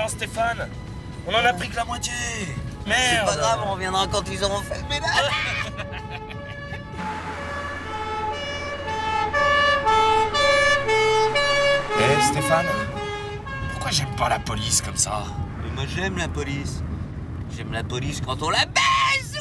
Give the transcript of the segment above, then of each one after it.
maintenant, Stéphane. On en a pris que la moitié. Merde. C'est pas grave, on reviendra quand ils auront fait le ménage. Eh, Stéphane, pourquoi j'aime pas la police comme ça? Mais moi, j'aime la police. J'aime la police quand on la baise.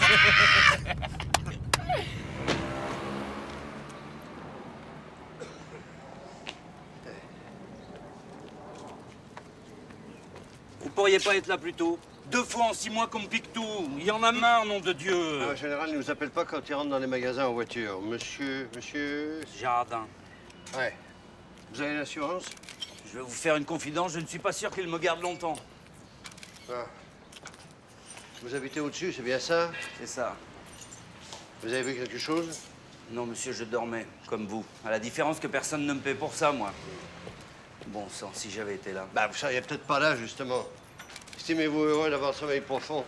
Vous pourriez pas être là plus tôt? 2 fois en 6 mois qu'on me pique tout. Il y en a marre, nom de Dieu. En général, ils nous appellent pas quand ils rentrent dans les magasins en voiture. Monsieur... Jardin. Ouais. Vous avez l'assurance? Je vais vous faire une confidence, je ne suis pas sûr qu'il me garde longtemps. Ah. Vous habitez au-dessus, c'est bien ça? C'est ça. Vous avez vu quelque chose? Non, monsieur, je dormais, comme vous. À la différence que personne ne me paie pour ça, moi. Bon sang, si j'avais été là. Bah, vous seriez peut-être pas là, justement. Estimez-vous heureux d'avoir le sommeil profond.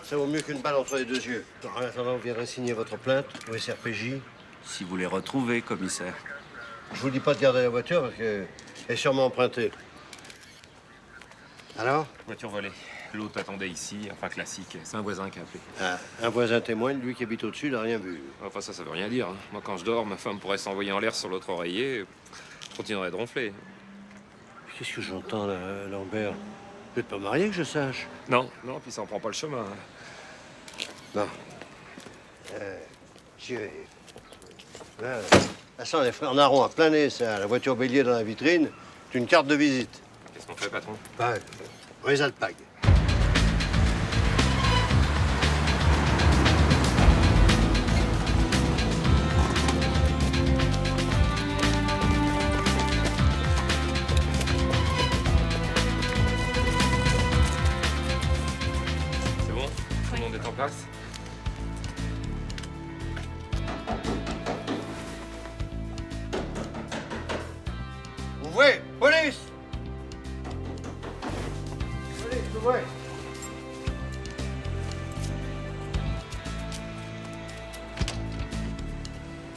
Ça vaut mieux qu'une balle entre les 2 yeux. En attendant, vous viendrez signer votre plainte au SRPJ. Si vous les retrouvez, commissaire. Je vous dis pas de garder la voiture parce qu'elle est sûrement empruntée. Alors? Voiture volée. L'autre attendait ici, enfin classique. C'est un voisin qui a appelé. Ah, un voisin témoigne, lui qui habite au-dessus, n'a rien vu. Enfin, ça veut rien dire. Hein. Moi, quand je dors, ma femme pourrait s'envoyer en l'air sur l'autre oreiller. Je continuerai de ronfler. Qu'est-ce que j'entends, là, Lambert? Vous n'êtes pas marié, que je sache? Non, puis ça en prend pas le chemin. Non. Monsieur... Là, ça sent les frères Naron à plein nez, ça. La voiture bélier dans la vitrine, c'est une carte de visite. Qu'est-ce qu'on fait, patron? Bah, on les alpagues. C'est bon? Tout le monde est en place? Ouvrez! Police! Police, ouvrez!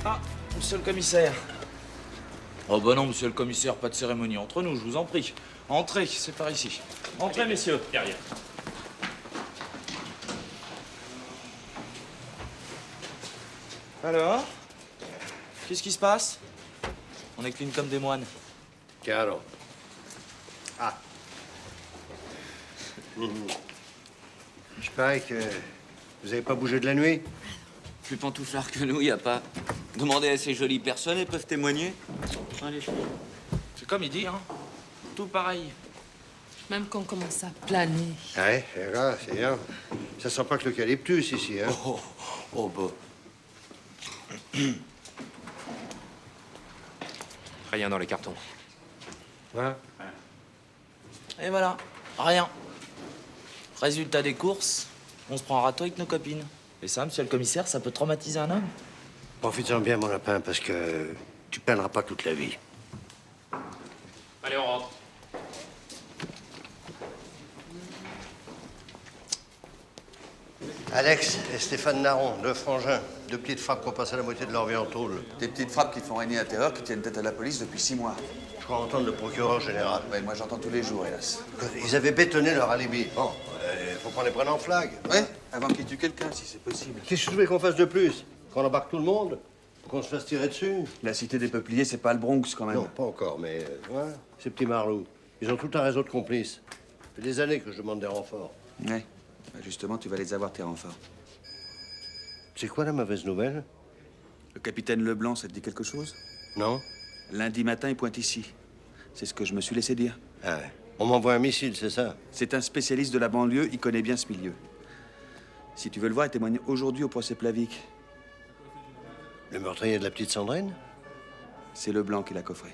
Ah, monsieur le commissaire. Oh bah non, monsieur le commissaire, pas de cérémonie entre nous, je vous en prie. Entrez, c'est par ici. Entrez, messieurs. Derrière. Alors? Qu'est-ce qui se passe? On est clean comme des moines. Caro. Ah. Je parie que vous avez pas bougé de la nuit? Plus pantouflard que nous, y a pas. Demandez à ces jolies personnes, elles peuvent témoigner. Allez. C'est comme il dit, hein. Tout pareil. Même quand on commence à planer. Ouais, c'est grave, c'est bien. Ça sent pas que l'eucalyptus ici, hein? Oh bah. Rien dans les cartons. Ouais. Et voilà, rien. Résultat des courses, on se prend un râteau avec nos copines. Et ça, monsieur le commissaire, ça peut traumatiser un homme. Profite-en bien, mon lapin, parce que tu plaindras pas toute la vie. Allez, on rentre. Alex et Stéphane Naron, 2 frangins, 2 petites frappes qui ont passé la moitié de leur vie en tôle. Des petites frappes qui font régner la terreur, qui tiennent tête à la police depuis 6 mois. Je crois entendre le procureur général. Ouais, moi j'entends tous les jours, hélas. Ils avaient bétonné leur alibi. Bon, faut qu'on les prenne en flag. Ouais, avant qu'ils tuent quelqu'un, si c'est possible. Qu'est-ce que tu veux qu'on fasse de plus? Qu'on embarque tout le monde? Faut qu'on se fasse tirer dessus? La cité des Peupliers, c'est pas le Bronx, quand même. Non, pas encore, mais ouais, ces petits marlous. Ils ont tout un réseau de complices. Ça fait des années que je demande des renforts. Ouais. Bah, justement, tu vas les avoir, tes renforts. C'est quoi la mauvaise nouvelle? Le capitaine Leblanc, ça te dit quelque chose? Non? Lundi matin, il pointe ici. C'est ce que je me suis laissé dire. Ah ouais. On m'envoie un missile, c'est ça? C'est un spécialiste de la banlieue, il connaît bien ce milieu. Si tu veux le voir, il témoigne aujourd'hui au procès Plavic. Le meurtrier de la petite Sandrine? C'est Leblanc qui l'a coffré.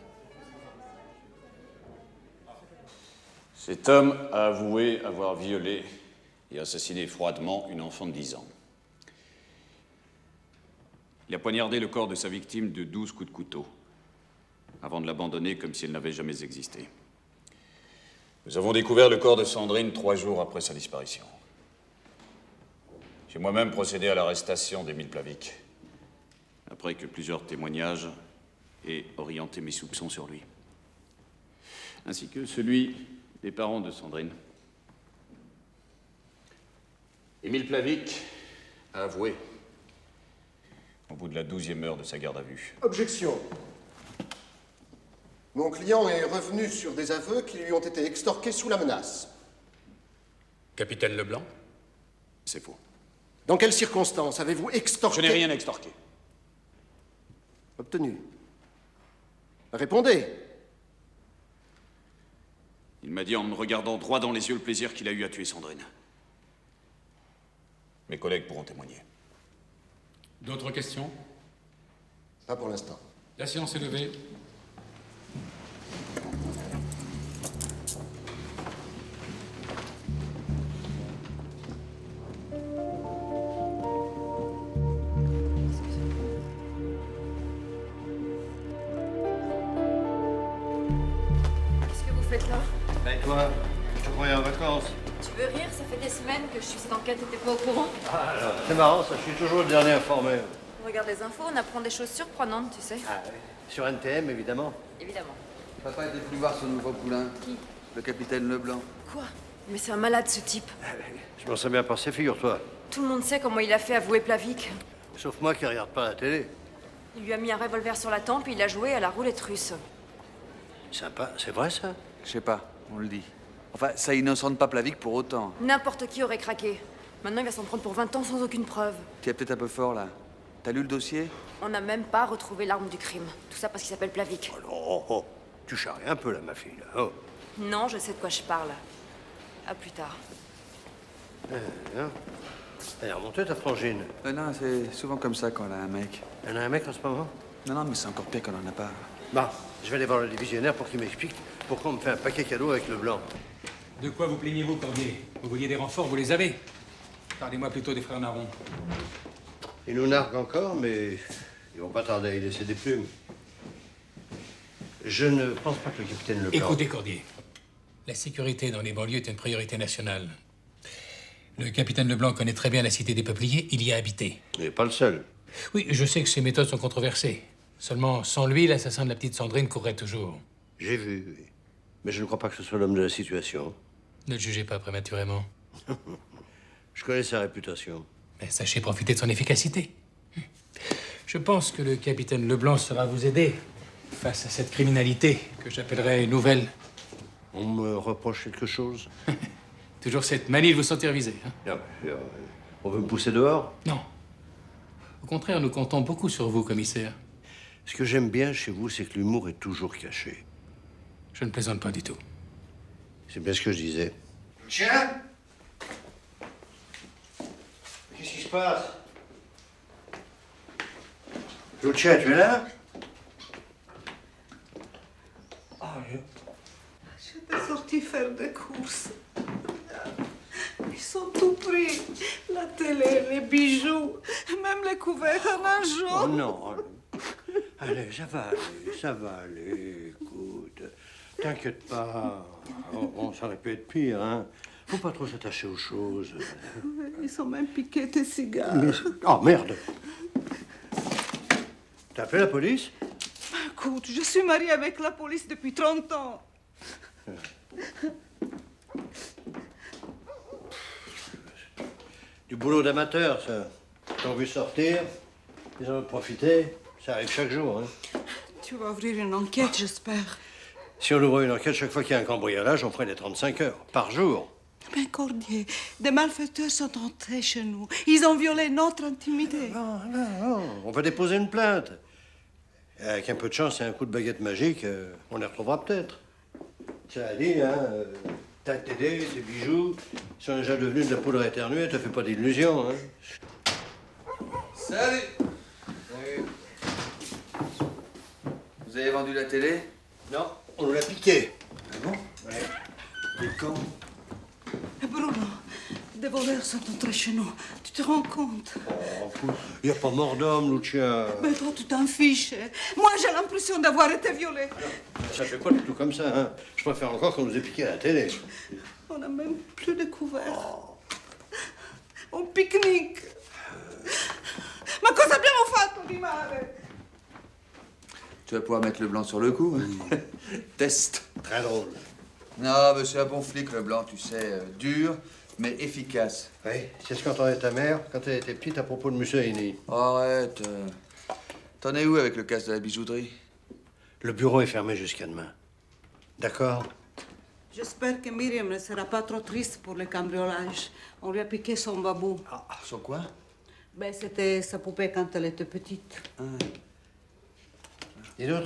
Cet homme a avoué avoir violé et assassiné froidement une enfant de 10 ans. Il a poignardé le corps de sa victime de 12 coups de couteau, avant de l'abandonner comme si elle n'avait jamais existé. Nous avons découvert le corps de Sandrine 3 jours après sa disparition. J'ai moi-même procédé à l'arrestation d'Émile Plavic, après que plusieurs témoignages aient orienté mes soupçons sur lui, ainsi que celui Les parents de Sandrine. Émile Plavic a avoué au bout de la 12e heure de sa garde à vue. Objection. Mon client est revenu sur des aveux qui lui ont été extorqués sous la menace. Capitaine Leblanc? C'est faux. Dans quelles circonstances avez-vous extorqué... Je n'ai rien extorqué. Obtenu. Répondez. Il m'a dit en me regardant droit dans les yeux le plaisir qu'il a eu à tuer Sandrine. Mes collègues pourront témoigner. D'autres questions? Pas pour l'instant. La séance est levée. Qu'est-ce que vous faites là? Ben toi, je te croyais en vacances. Tu veux rire? Ça fait des semaines que je suis cette enquête et t'es pas au courant. Ah, alors, c'est marrant, ça, je suis toujours le dernier informé. On regarde les infos, on apprend des choses surprenantes, tu sais. Ah oui. Sur NTM, évidemment. Évidemment. Papa était venu voir son nouveau poulain. Qui? Le capitaine Leblanc. Quoi? Mais c'est un malade, ce type. Je m'en sais bien passé, figure-toi. Tout le monde sait comment il a fait avouer Plavic. Sauf moi qui regarde pas la télé. Il lui a mis un revolver sur la tempe et il a joué à la roulette russe. Sympa, c'est vrai ça? Je sais pas, on le dit. Enfin, ça innocente pas Plavic pour autant. N'importe qui aurait craqué. Maintenant, il va s'en prendre pour 20 ans sans aucune preuve. Tu es peut-être un peu fort, là. T'as lu le dossier? On n'a même pas retrouvé l'arme du crime. Tout ça parce qu'il s'appelle Plavic. Oh non, oh. Tu charries un peu là, ma fille. Là. Oh. Non, je sais de quoi je parle. À plus tard. Hein? Elle est remontée, ta frangine. Non, c'est souvent comme ça quand on a un mec. Elle a un mec en ce moment? Non, mais c'est encore pire quand on en a pas. Bon, je vais aller voir le divisionnaire pour qu'il m'explique pourquoi on me fait un paquet cadeau avec le blanc. De quoi vous plaignez-vous, Cordier? Vous vouliez des renforts, vous les avez. Parlez-moi plutôt des frères Naron. Ils nous narguent encore, mais ils vont pas tarder à y laisser des plumes. Je ne pense pas que le capitaine Leblanc... Écoutez, Cordier. La sécurité dans les banlieues est une priorité nationale. Le capitaine Leblanc connaît très bien la cité des Peupliers, il y a habité. Il n'est pas le seul. Oui, je sais que ses méthodes sont controversées. Seulement, sans lui, l'assassin de la petite Sandrine courrait toujours. J'ai vu, oui. Mais je ne crois pas que ce soit l'homme de la situation. Ne le jugez pas prématurément. Je connais sa réputation. Mais sachez profiter de son efficacité. Je pense que le capitaine Leblanc saura vous aider face à cette criminalité que j'appellerais nouvelle. On me reproche quelque chose? Toujours cette manie de vous sentir visé. Hein? Ah, on veut me pousser dehors? Non. Au contraire, nous comptons beaucoup sur vous, commissaire. Ce que j'aime bien chez vous, c'est que l'humour est toujours caché. Je ne plaisante pas du tout. C'est bien ce que je disais. Tiens! Qu'est-ce qui se passe? Lucia, tu es là? J'étais sortie faire des courses. Ils sont tout pris. La télé, les bijoux, même les couverts en argent. Oh non. Allez, ça va aller, écoute. T'inquiète pas. Oh, ça aurait pu être pire, hein. Faut pas trop s'attacher aux choses. Ils ont même piqué tes cigares. Mais oh, merde! T'as appelé la police? Écoute, je suis mariée avec la police depuis 30 ans. Du boulot d'amateur, ça. T'as vu sortir, ils en ont profité. Ça arrive chaque jour, hein. Tu vas ouvrir une enquête, j'espère. Si on ouvrait une enquête chaque fois qu'il y a un cambriolage, on ferait les 35 heures, par jour. Mais Cordier, des malfaiteurs sont entrés chez nous. Ils ont violé notre intimité. Non, on va déposer une plainte. Avec un peu de chance et un coup de baguette magique, on les retrouvera peut-être. Ça a dit, hein, t'as t'aidé, tes bijoux sont déjà devenus de la poudre éternuée, te fais pas d'illusions, hein. Salut! Vous avez vendu la télé? Non, on nous l'a piqué. Ah bon? Ouais. Et quand? Bruno, des voleurs sont entrés chez nous. Tu te rends compte? Il n'y a pas mort d'homme, Lucia. Mais toi, tu t'en fiches. Moi, j'ai l'impression d'avoir été violée. Ça fait pas du tout comme ça, hein. Je préfère encore qu'on nous ait piqué à la télé. On n'a même plus de couverts. On pique-nique. Ma cosa abbiamo fatto di male? Tu vas pouvoir mettre le blanc sur le coup. Test. Très drôle. Non, mais c'est un bon flic, Leblanc, tu sais. Dur, mais efficace. Oui, c'est ce qu'entendait ta mère quand elle était petite à propos de Mussolini. Arrête. T'en es où avec le casse de la bijouterie? Le bureau est fermé jusqu'à demain. D'accord? J'espère que Myriam ne sera pas trop triste pour le cambriolage. On lui a piqué son babou. Ah, sur quoi? Ben, c'était sa poupée quand elle était petite. Dis donc,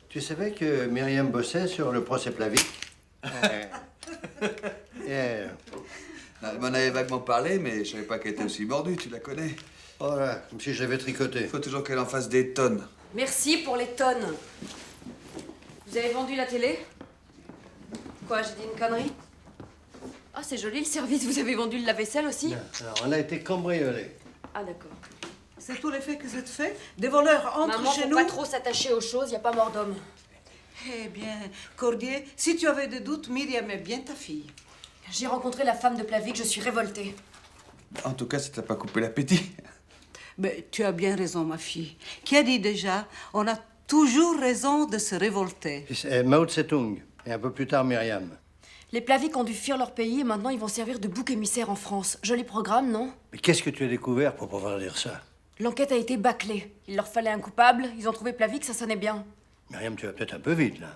tu savais que Myriam bossait sur le procès Plavik? Elle m'en avait vaguement parlé, mais je savais pas qu'elle était aussi mordue, tu la connais. Voilà, comme si je l'avais tricoté. Il faut toujours qu'elle en fasse des tonnes. Merci pour les tonnes. Vous avez vendu la télé? Quoi, j'ai dit une connerie? Ah, c'est joli le service. Vous avez vendu le lave-vaisselle aussi? Non, alors, on a été cambriolés. Ah, d'accord. C'est tout l'effet que c'est fait. Des voleurs entrent Maman, chez faut nous. pas trop s'attacher aux choses, y a pas mort d'homme. Eh bien, Cordier, si tu avais des doutes, Myriam est bien ta fille. J'ai rencontré la femme de Plavik, je suis révoltée. En tout cas, ça t'a pas coupé l'appétit. Mais tu as bien raison, ma fille. Qui a dit déjà, on a toujours raison de se révolter. C'est Mao Tse-tung, et un peu plus tard Myriam. Les Plavik ont dû fuir leur pays et maintenant ils vont servir de bouc émissaire en France. Joli programme, non? Mais qu'est-ce que tu as découvert pour pouvoir dire ça? L'enquête a été bâclée. Il leur fallait un coupable, ils ont trouvé Plavik, ça sonnait bien. Myriam, tu vas peut-être un peu vite, là.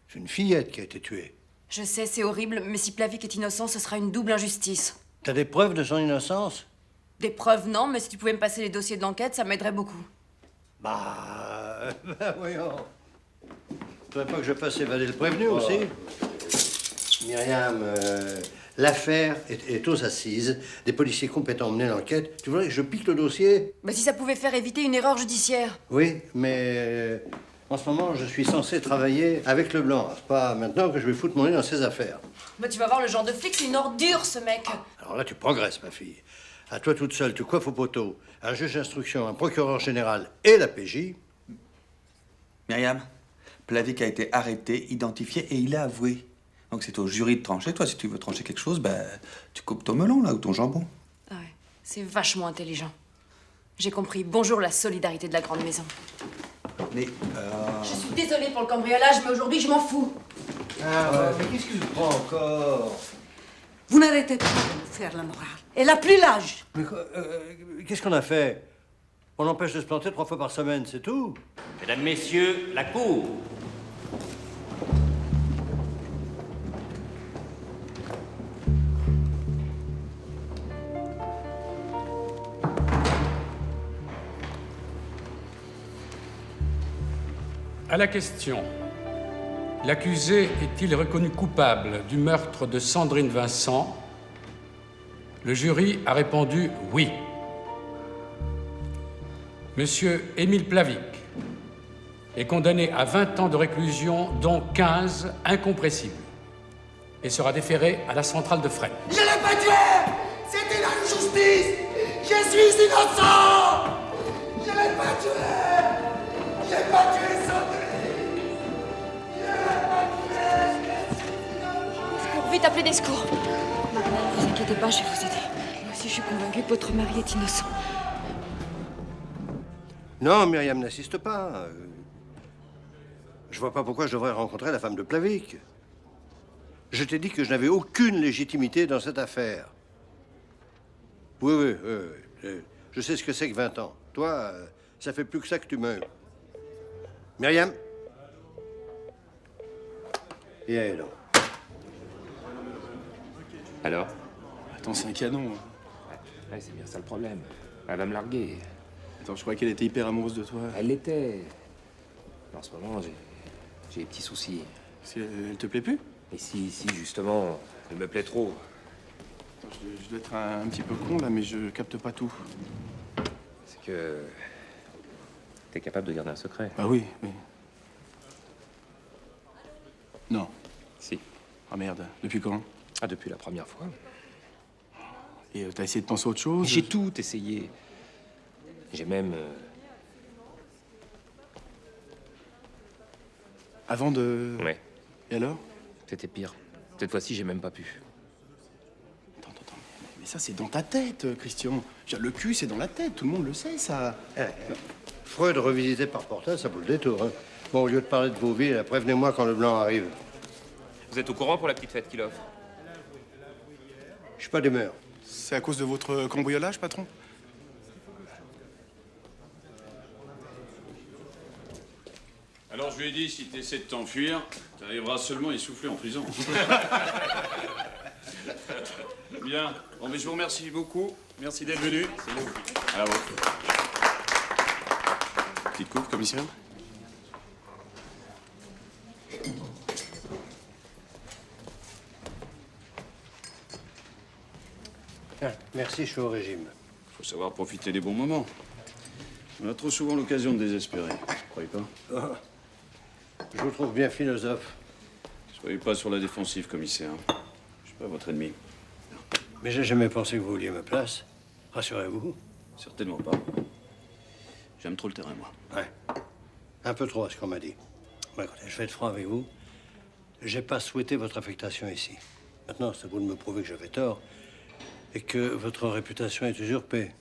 C'est une fillette qui a été tuée. Je sais, c'est horrible, mais si Plavik est innocent, ce sera une double injustice. T'as des preuves de son innocence? Des preuves, non, mais si tu pouvais me passer les dossiers de l'enquête, ça m'aiderait beaucoup. Bah, voyons. Faudrait pas que je fasse évader le prévenu aussi. Myriam, l'affaire est aux assises. Des policiers compétents ont mené l'enquête. Tu voudrais que je pique le dossier? Bah si ça pouvait faire éviter une erreur judiciaire. Oui, mais en ce moment, je suis censé travailler avec Leblanc. C'est pas maintenant que je vais foutre mon nez dans ses affaires. Bah tu vas voir le genre de flic, c'est une ordure ce mec. Alors là, tu progresses, ma fille. À toi toute seule, tu coiffes au poteau. Un juge d'instruction, un procureur général et la PJ. Myriam, Plavik a été arrêté, identifié et il a avoué. Donc c'est au jury de trancher. Toi, si tu veux trancher quelque chose, ben, tu coupes ton melon, là, ou ton jambon. Ah ouais, c'est vachement intelligent. J'ai compris. Bonjour la solidarité de la grande maison. Mais, Je suis désolée pour le cambriolage, mais aujourd'hui, je m'en fous. Ah ouais, mais qu'est-ce que tu prends encore? Vous n'arrêtez pas de nous faire la morale. Elle a plus l'âge. Mais qu'est-ce qu'on a fait? On empêche de se planter 3 fois par semaine, c'est tout? Mesdames, Messieurs, la cour. À la question, l'accusé est-il reconnu coupable du meurtre de Sandrine Vincent? Le jury a répondu oui. Monsieur Émile Plavik est condamné à 20 ans de réclusion, dont 15 incompressibles, et sera déféré à la centrale de Fresnes. Je l'ai pas tué! C'était l'injustice! Je suis innocent! Je l'ai pas tué! J'ai pas tué Sandrine! Je l'ai pas tué! Vite appeler des secours. Mademoiselle, ne vous inquiétez pas, je vais vous aider. Moi aussi, je suis convaincue que votre mari est innocent. Non, Myriam n'assiste pas. Je vois pas pourquoi je devrais rencontrer la femme de Plavik. Je t'ai dit que je n'avais aucune légitimité dans cette affaire. Oui. Je sais ce que c'est que 20 ans. Toi, ça fait plus que ça que tu meurs. Myriam? Et elle? Alors? Attends, c'est un canon. Ouais, c'est bien ça le problème. Elle va me larguer. Attends, je croyais qu'elle était hyper amoureuse de toi. Elle l'était. En ce moment, j'ai des petits soucis. Elle te plaît plus? Mais si, justement, elle me plaît trop. Attends, je dois être un petit peu con, là, mais je capte pas tout. C'est que... T'es capable de garder un secret. Ah oui. Non. Si. Ah merde, depuis quand? Ah, depuis la première fois. Et t'as essayé de penser à autre chose? J'ai tout essayé. J'ai même... Avant de... Ouais. Et alors? C'était pire. Cette fois-ci, j'ai même pas pu. Attends, mais ça, c'est dans ta tête, Christian. Le cul, c'est dans la tête, tout le monde le sait, ça. Freud revisité par portable, ça vaut le détour. Hein. Bon, au lieu de parler de vos vies, prévenez-moi quand Leblanc arrive. Vous êtes au courant pour la petite fête qu'il offre? Je suis pas d'humeur. C'est à cause de votre cambriolage, patron? Alors je lui ai dit, si tu essaies de t'enfuir, tu arriveras seulement essoufflé en prison. Bien. Bon, mais je vous remercie beaucoup. Merci d'être venu. C'est nous. À vous. Petite coupe, commissaire? Ah, merci, je suis au régime. Faut savoir profiter des bons moments. On a trop souvent l'occasion de désespérer. Vous croyez pas? Ah, je vous trouve bien philosophe. Soyez pas sur la défensive, commissaire. Je suis pas votre ennemi. Mais j'ai jamais pensé que vous vouliez ma place. Rassurez-vous. Certainement pas. J'aime trop le terrain, moi. Ouais. Un peu trop à ce qu'on m'a dit. Bon, écoutez, je vais être franc avec vous. J'ai pas souhaité votre affectation ici. Maintenant, c'est à vous de me prouver que j'avais tort et que votre réputation est usurpée.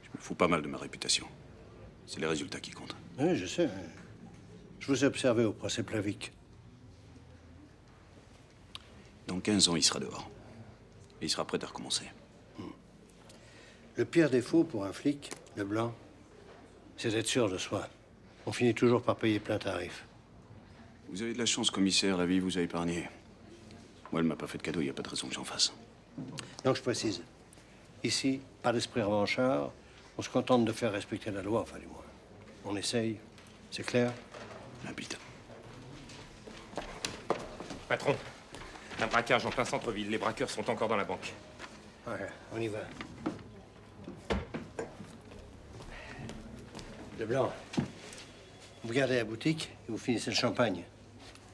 Je me fous pas mal de ma réputation. C'est les résultats qui comptent. Oui, je sais. Je vous ai observé au procès Plavic. Dans 15 ans, il sera dehors. Et il sera prêt à recommencer. Le pire défaut pour un flic, le blanc, c'est d'être sûr de soi. On finit toujours par payer plein tarif. Vous avez de la chance, commissaire. La vie vous a épargné. Moi, elle m'a pas fait de cadeau. Il n'y a pas de raison que j'en fasse. Donc, je précise. Ici, pas d'esprit revanchard. On se contente de faire respecter la loi, enfin, du moins. On essaye. C'est clair? Limpide. Patron, un braquage en plein centre-ville. Les braqueurs sont encore dans la banque. Ouais, on y va. Leblanc, vous gardez la boutique et vous finissez le champagne.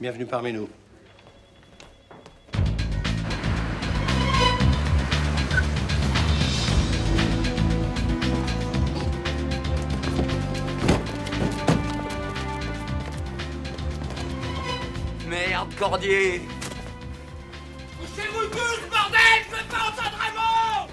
Bienvenue parmi nous. Merde, Cordier! Couchez-vous tous, bordel! Je veux pas entendre un mot!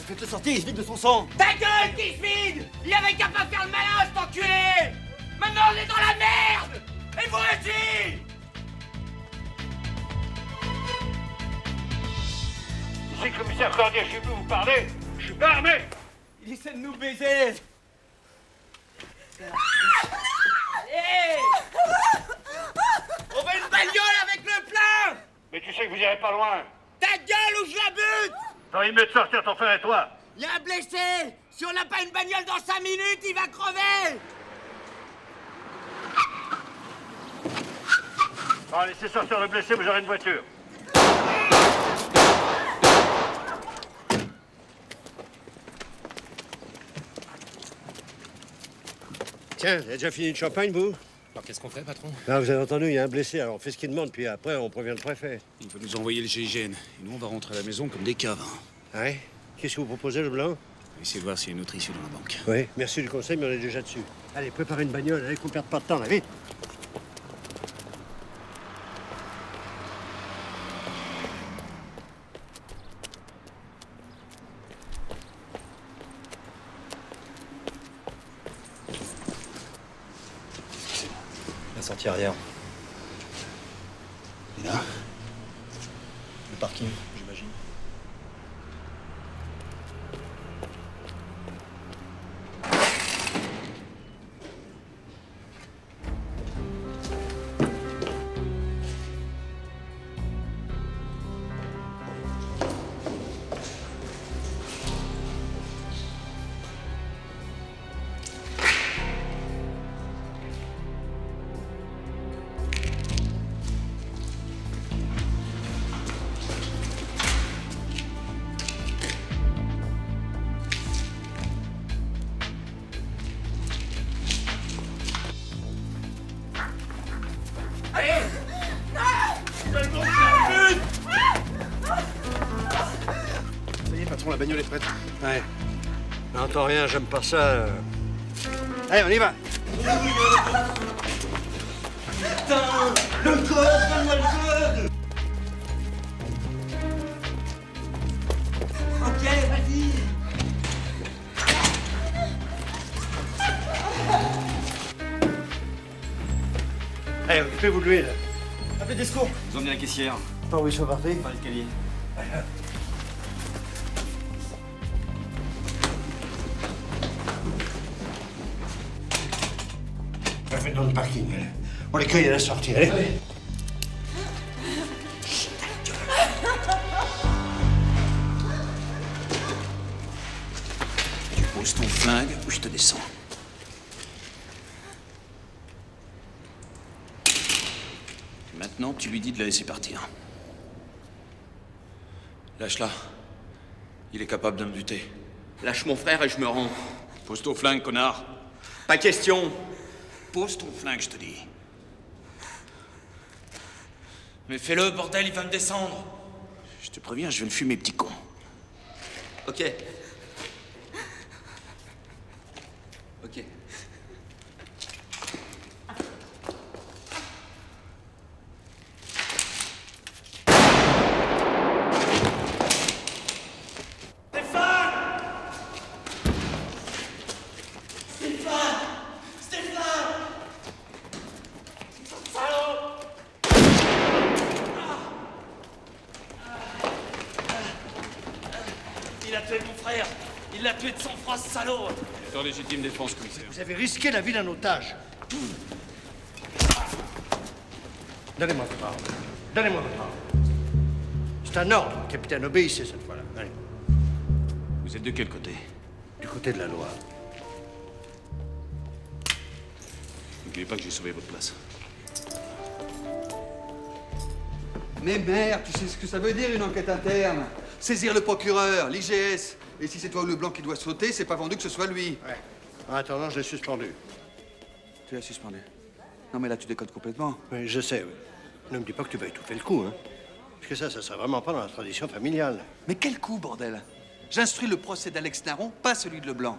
Faites-le sortir, il se vide de son sang! Ta gueule qui se vide! Il avait qu'à pas faire le malin, cet enculé! Maintenant, on est dans la merde! Et vous aussi! C'est le commissaire Cordier, je suis venu vous parler. Je suis pas armé. Il essaie de nous baiser! Allez! On veut une bagnole avec le plein! Mais tu sais que vous irez pas loin. Ta gueule ou je la bute! T'aurais mieux de sortir ton frère et toi. Il y a un blessé! Si on n'a pas une bagnole dans 5 minutes, il va crever! Bon, laissez sortir le blessé, vous aurez une voiture. Tiens, vous avez déjà fini le champagne, vous? Alors qu'est-ce qu'on fait, patron? Ah, vous avez entendu, il y a un blessé, alors on fait ce qu'il demande, puis après on prévient le préfet. Il faut nous envoyer le GIGN. Et nous, on va rentrer à la maison comme des caves. Ah ouais? Qu'est-ce que vous proposez, Leblanc? On va essayer de voir s'il y a une autre issue dans la banque. Oui, merci du conseil, mais on est déjà dessus. Allez, préparez une bagnole, allez qu'on perde pas de temps, là, vite! La sortie arrière. Et là? Le parking, j'imagine. Ça y est, patron, la bagnole est prête. Ouais. J'entends rien, j'aime pas ça. Allez, on y va! Putain! Le code! Donne-moi le code! Ok, vas-y! Allez, occupez-vous de lui, là. Appelez des secours. Vous emmenez la caissière. Par où ils sont partis? Par l'escalier. Faites dans le parking, allez. On les cueille à la sortie, allez. Tu poses ton flingue ou je te descends. Maintenant, tu lui dis de la laisser partir. Lâche-la. Il est capable de me buter. Lâche mon frère et je me rends. Pose ton flingue, connard. Pas question. Pose ton flingue, je te dis. Mais fais-le, bordel, il va me descendre. Je te préviens, je vais le fumer, petit con. Ok. Ok. Il a tué mon frère. Il l'a tué de sang-froid, ce salaud. C'est en légitime défense, commissaire. Vous avez risqué la vie d'un otage. Donnez-moi votre arme. Donnez-moi votre arme. C'est un ordre, capitaine. Obéissez cette fois-là. Allez. Vous êtes de quel côté? Du côté de la loi. N'oubliez pas que j'ai sauvé votre place. Mais merde, tu sais ce que ça veut dire une enquête interne? Saisir le procureur, l'IGS. Et si c'est toi ou le blanc qui doit sauter, c'est pas vendu que ce soit lui. Ouais. En attendant, je l'ai suspendu. Tu l'as suspendu? Non mais là tu décodes complètement. Oui, je sais, oui. Ne me dis pas que tu vas étouffer le coup, hein. Parce que ça serait vraiment pas dans la tradition familiale. Mais quel coup, bordel? J'instruis le procès d'Alex Naron, pas celui de Leblanc.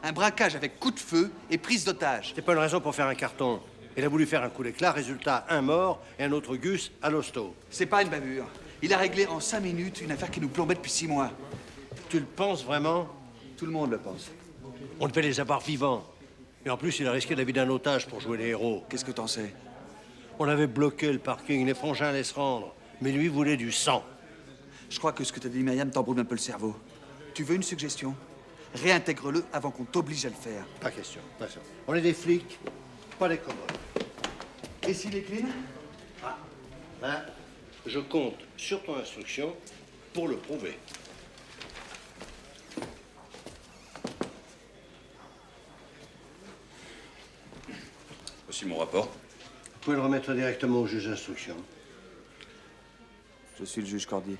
Un braquage avec coup de feu et prise d'otage. C'était pas une raison pour faire un carton. Il a voulu faire un coup d'éclat, résultat, un mort et un autre Gus à l'hosto. C'est pas une bavure. Il a réglé en 5 minutes une affaire qui nous plombait depuis 6 mois. Tu le penses vraiment? Tout le monde le pense. On devait les avoir vivants. Et en plus, il a risqué la vie d'un otage pour jouer les héros. Qu'est-ce que t'en sais? On avait bloqué le parking, les frangins allaient se rendre. Mais lui voulait du sang. Je crois que ce que t'as dit, Myriam, t'embrouille un peu le cerveau. Tu veux une suggestion? Réintègre-le avant qu'on t'oblige à le faire. Pas question, pas question. On est des flics, pas des cow-boys. Et s'il est clean? Hein? Je compte sur ton instruction pour le prouver. Voici mon rapport. Vous pouvez le remettre directement au juge d'instruction. Je suis le juge Cordier.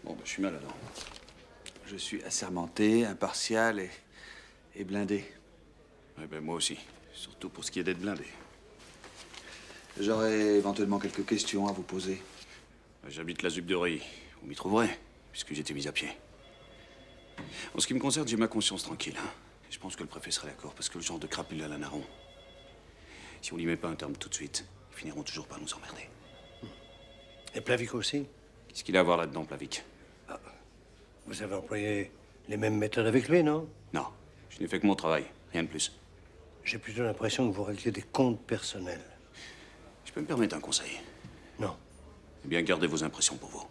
Bon, ben, je suis mal alors. Je suis assermenté, impartial et blindé. Eh ben, moi aussi. Surtout pour ce qui est d'être blindé. J'aurais éventuellement quelques questions à vous poser. J'habite la Zuc de Reuilly. Vous m'y trouverez, puisque j'étais mis à pied. En ce qui me concerne, j'ai ma conscience tranquille. Hein. Et je pense que le préfet serait d'accord, parce que le genre de crapule à la Naron, si on n'y met pas un terme tout de suite, ils finiront toujours par nous emmerder. Et Plavic aussi? Qu'est-ce qu'il a à voir là-dedans, Plavic? Vous avez employé les mêmes méthodes avec lui, non? Non, je n'ai fait que mon travail, rien de plus. J'ai plutôt l'impression que vous réglez des comptes personnels. Je peux me permettre un conseil? Non. Eh bien, gardez vos impressions pour vous.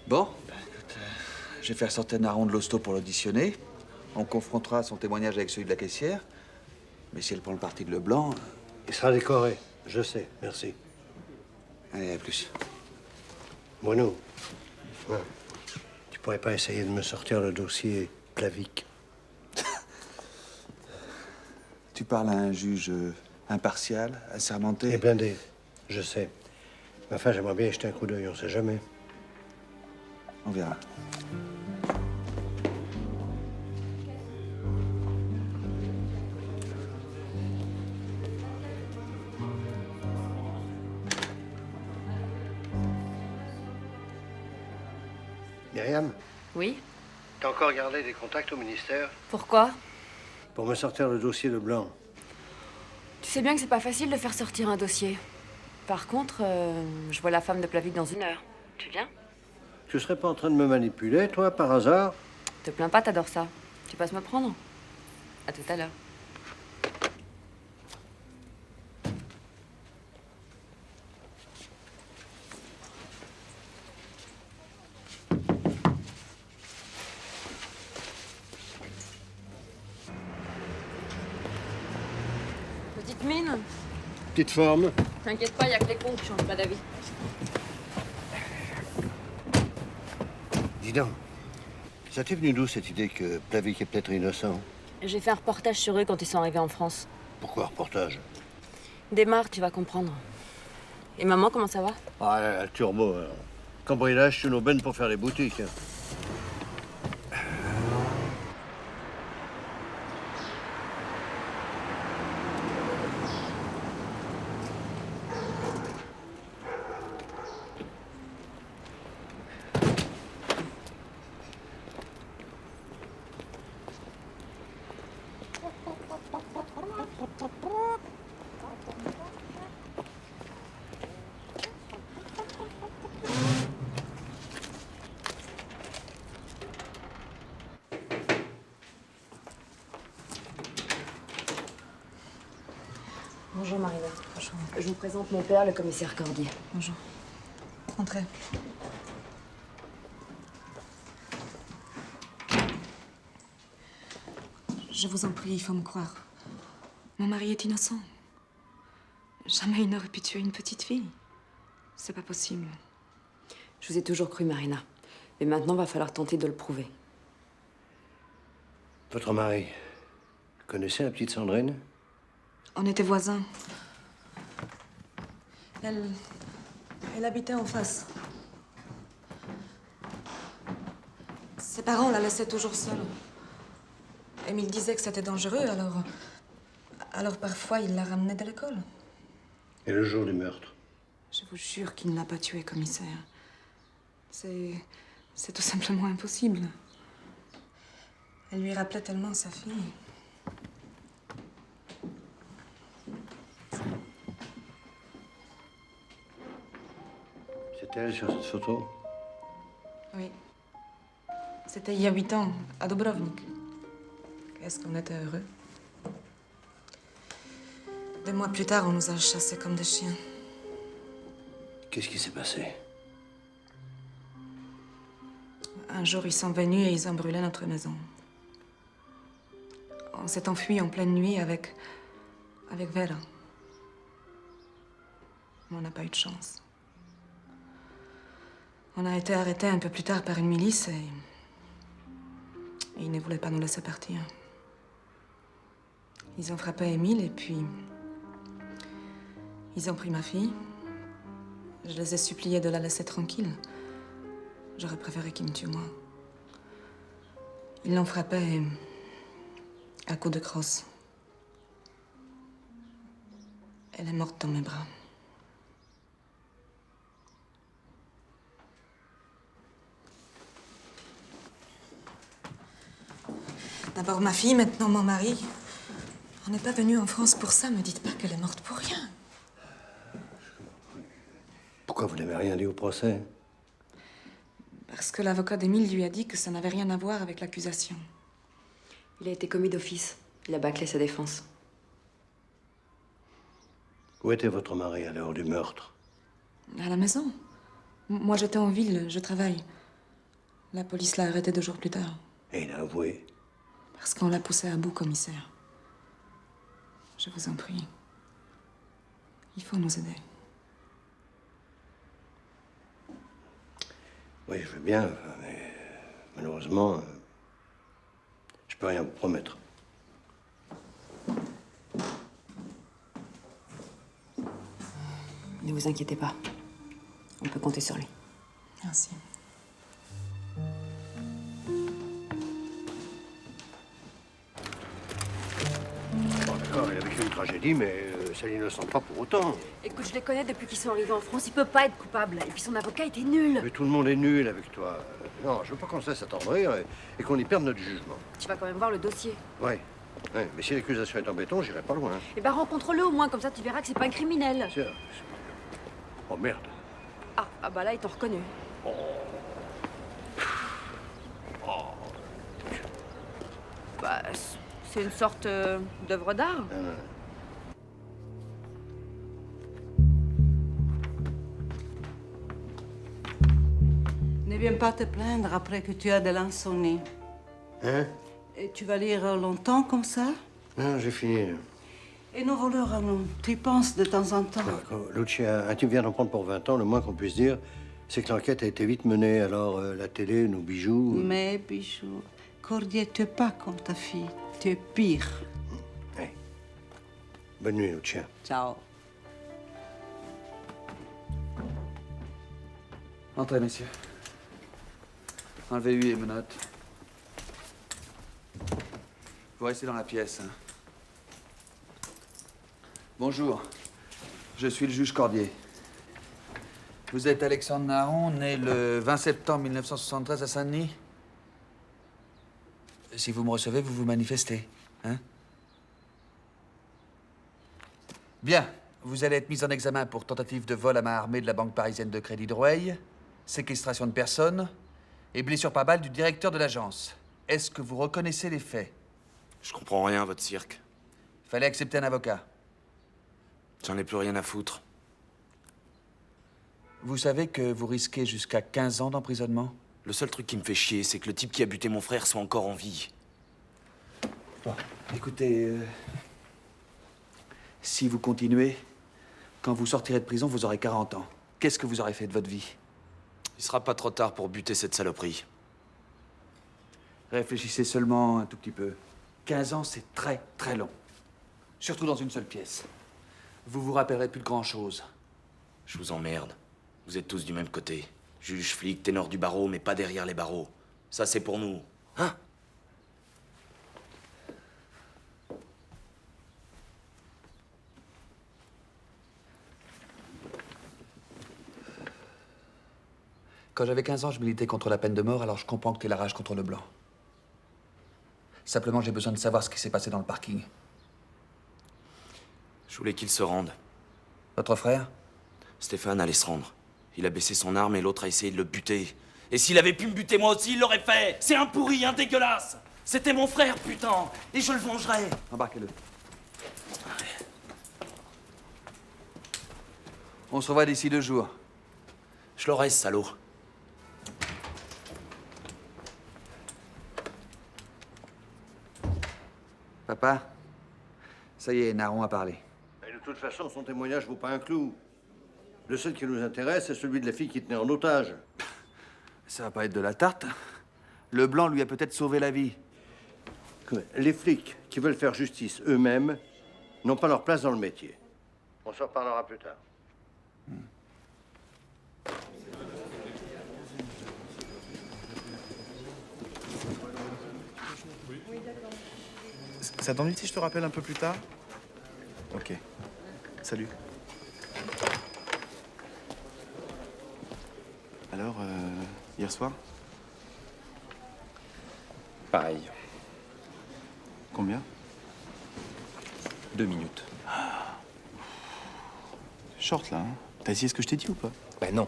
Bon, ben, écoute, je vais faire sortir Naron de l'hosto pour l'auditionner. On confrontera son témoignage avec celui de la caissière. Mais si elle prend le parti de Leblanc... Il sera décoré, je sais, merci. Allez, à plus. Bruno, ouais. Tu pourrais pas essayer de me sortir le dossier Plavic? Tu parles à un juge impartial, assermenté... Et blindé, je sais. Mais enfin, j'aimerais bien y jeter un coup d'œil, on sait jamais. On verra. Myriam, Oui? T'as encore gardé des contacts au ministère? Pourquoi? Pour me sortir le dossier de Blanc. Tu sais bien que c'est pas facile de faire sortir un dossier. Par contre, je vois la femme de Plavik dans 1 heure. Tu viens? Tu serais pas en train de me manipuler, toi, par hasard? Te plains pas, t'adores ça. Tu passes me prendre? À tout à l'heure. Petite mine? Petite forme. T'inquiète pas, y a que les cons qui changent pas d'avis. Dis donc, ça t'est venu d'où cette idée que Plavik est peut-être innocent? J'ai fait un reportage sur eux quand ils sont arrivés en France. Pourquoi reportage? Démarre, tu vas comprendre. Et maman, comment ça va? Ah, le turbo. Alors. Cambriolage sur nos bennes pour faire les boutiques. Bonjour Marina. Bonjour. Je vous présente mon père, le commissaire Cordier. Bonjour. Entrez. Je vous en prie, il faut me croire. Mon mari est innocent. Jamais il n'aurait pu tuer une petite fille. C'est pas possible. Je vous ai toujours cru, Marina. Mais maintenant, va falloir tenter de le prouver. Votre mari, connaissez la petite Sandrine? On était voisins. Elle habitait en face. Ses parents la laissaient toujours seule. Émile disait que c'était dangereux, alors parfois il la ramenait de l'école. Et le jour du meurtre? Je vous jure qu'il ne l'a pas tuée, commissaire. C'est tout simplement impossible. Elle lui rappelait tellement sa fille. C'est elle sur cette photo? Oui. C'était il y a 8 ans, à Dubrovnik. Qu'est-ce qu'on était heureux. 2 mois plus tard, on nous a chassés comme des chiens. Qu'est-ce qui s'est passé? Un jour, ils sont venus et ils ont brûlé notre maison. On s'est enfui en pleine nuit avec Vera. Mais on n'a pas eu de chance. On a été arrêtés un peu plus tard par une milice et ils ne voulaient pas nous laisser partir. Ils ont frappé Émile et puis ils ont pris ma fille. Je les ai suppliés de la laisser tranquille. J'aurais préféré qu'ils me tuent moi. Ils l'ont frappée à coups de crosse. Elle est morte dans mes bras. D'abord ma fille, maintenant mon mari. On n'est pas venu en France pour ça. Me dites pas qu'elle est morte pour rien. Pourquoi vous n'avez rien dit au procès? Parce que l'avocat d'Émile lui a dit que ça n'avait rien à voir avec l'accusation. Il a été commis d'office. Il a bâclé sa défense. Où était votre mari à l'heure du meurtre? À la maison. Moi, j'étais en ville, je travaille. La police l'a arrêté 2 jours plus tard. Et il a avoué? Parce qu'on l'a poussé à bout, commissaire. Je vous en prie. Il faut nous aider. Oui, je veux bien, mais malheureusement, je peux rien vous promettre. Ne vous inquiétez pas. On peut compter sur lui. Merci. Bon, d'accord, il a vécu une tragédie, mais ça l'innocente pas pour autant. Écoute, je les connais depuis qu'ils sont arrivés en France. Il peut pas être coupable. Et puis son avocat était nul. Mais tout le monde est nul avec toi. Non, je veux pas qu'on se laisse attendrir et qu'on y perde notre jugement. Tu vas quand même voir le dossier. Ouais. Ouais, mais si l'accusation est en béton, j'irai pas loin. Eh ben rencontre-le au moins, comme ça tu verras que c'est pas un criminel. Tiens. Oh merde. Ah bah là, ils t'ont reconnu. Bah, c'est une sorte d'œuvre d'art. Ne viens pas te plaindre après que tu as de l'insomnie. Hein? Et tu vas lire longtemps comme ça? Non, j'ai fini. Et nos voleurs à nous, tu y penses de temps en temps? Lucia, un type vient d'en prendre pour 20 ans. Le moins qu'on puisse dire, c'est que l'enquête a été vite menée. Alors, la télé, nos bijoux... Mais bijoux, Cordier, tu es pas comme ta fille. Tu es pire. Hey. Bonne nuit, Lucia. Ciao. Entrez, messieurs. Enlevez-lui les menottes. Vous restez dans la pièce. Hein. Bonjour. Je suis le juge Cordier. Vous êtes Alexandre Naron, né le 20 septembre 1973 à Saint-Denis? Si vous me recevez, vous vous manifestez, hein? Bien. Vous allez être mis en examen pour tentative de vol à main armée de la banque parisienne de crédit de Roueil, séquestration de personnes et blessure par balle du directeur de l'agence. Est-ce que vous reconnaissez les faits? Je comprends rien à votre cirque. Fallait accepter un avocat. J'en ai plus rien à foutre. Vous savez que vous risquez jusqu'à 15 ans d'emprisonnement? Le seul truc qui me fait chier, c'est que le type qui a buté mon frère soit encore en vie. Bon, écoutez, si vous continuez, quand vous sortirez de prison, vous aurez 40 ans. Qu'est-ce que vous aurez fait de votre vie? Il sera pas trop tard pour buter cette saloperie. Réfléchissez seulement un tout petit peu. 15 ans, c'est très, très long. Surtout dans une seule pièce. Vous vous rappellerez plus de grand-chose. Je vous emmerde. Vous êtes tous du même côté. Juge, flic, ténor du barreau, mais pas derrière les barreaux. Ça, c'est pour nous. Hein? Quand j'avais 15 ans, je militais contre la peine de mort, alors je comprends que t'aies la rage contre le blanc. Simplement, j'ai besoin de savoir ce qui s'est passé dans le parking. Je voulais qu'il se rende. Votre frère? Stéphane allait se rendre. Il a baissé son arme et l'autre a essayé de le buter. Et s'il avait pu me buter moi aussi, il l'aurait fait. C'est un pourri, un dégueulasse. C'était mon frère, putain. Et je le vengerai. Embarquez-le. On se revoit d'ici 2 jours. Je l'aurai, ce salaud. Papa, ça y est, Naron a parlé. Et de toute façon, son témoignage vaut pas un clou. Le seul qui nous intéresse, c'est celui de la fille qui tenait en otage. Ça va pas être de la tarte. Le blanc lui a peut-être sauvé la vie. Les flics qui veulent faire justice eux-mêmes n'ont pas leur place dans le métier. On s'en reparlera plus tard. Ça t'ennuie si je te rappelle un peu plus tard? Ok. Salut. Alors, hier soir? Pareil. Combien? 2 minutes. Short, là, hein? T'as essayé ce que je t'ai dit ou pas? Ben non.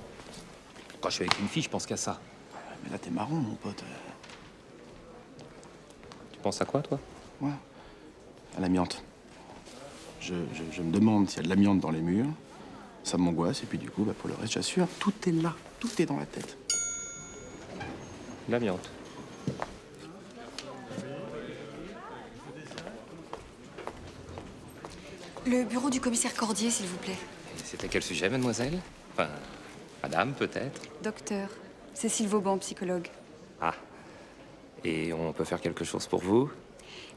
Quand je suis avec une fille, je pense qu'à ça. Mais là, t'es marrant, mon pote. Tu penses à quoi, toi? Ouais. À l'amiante. Je me demande s'il y a de l'amiante dans les murs. Ça m'angoisse, et puis du coup, bah, pour le reste, j'assure, tout est là. Tout est dans la tête. L'amiante. Le bureau du commissaire Cordier, s'il vous plaît. C'était quel sujet, mademoiselle? Enfin, madame, peut-être? Docteur. Cécile Vauban, psychologue. Ah. Et on peut faire quelque chose pour vous?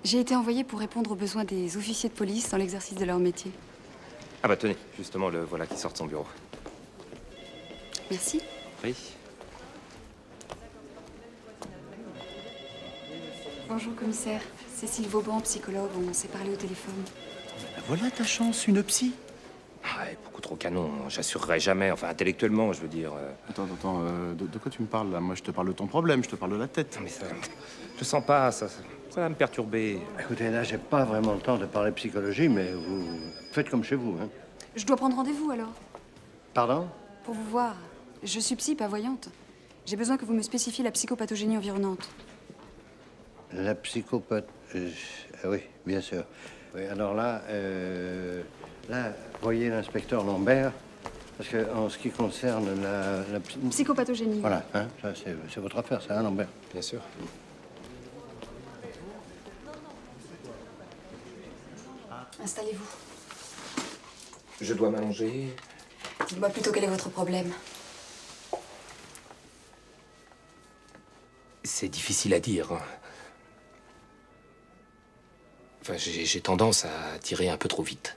J'ai été envoyée pour répondre aux besoins des officiers de police dans l'exercice de leur métier. Ah bah tenez, justement, le voilà qui sort de son bureau. Merci. Oui. Bonjour, commissaire. Cécile Vauban, psychologue. On s'est parlé au téléphone. Voilà ta chance, une psy. est beaucoup trop canon. J'assurerai jamais, enfin intellectuellement, je veux dire. Attends, de quoi tu me parles là? Moi, je te parle de ton problème, je te parle de la tête. Mais ça, je sens pas, ça va me perturber. Écoutez, là, j'ai pas vraiment le temps de parler psychologie, mais vous faites comme chez vous, hein. Je dois prendre rendez-vous alors. Pardon? Pour vous voir. Je suis psy, pas voyante. J'ai besoin que vous me spécifiez la psychopathogénie environnante. La psychopathe... oui, bien sûr. Oui, alors là, voyez l'inspecteur Lambert, parce que en ce qui concerne la psychopathogénie. Voilà, hein, ça c'est votre affaire, ça, hein, Lambert? Bien sûr. Installez-vous. Je dois m'allonger. Dites-moi plutôt quel est votre problème. C'est difficile à dire. Enfin, j'ai tendance à tirer un peu trop vite.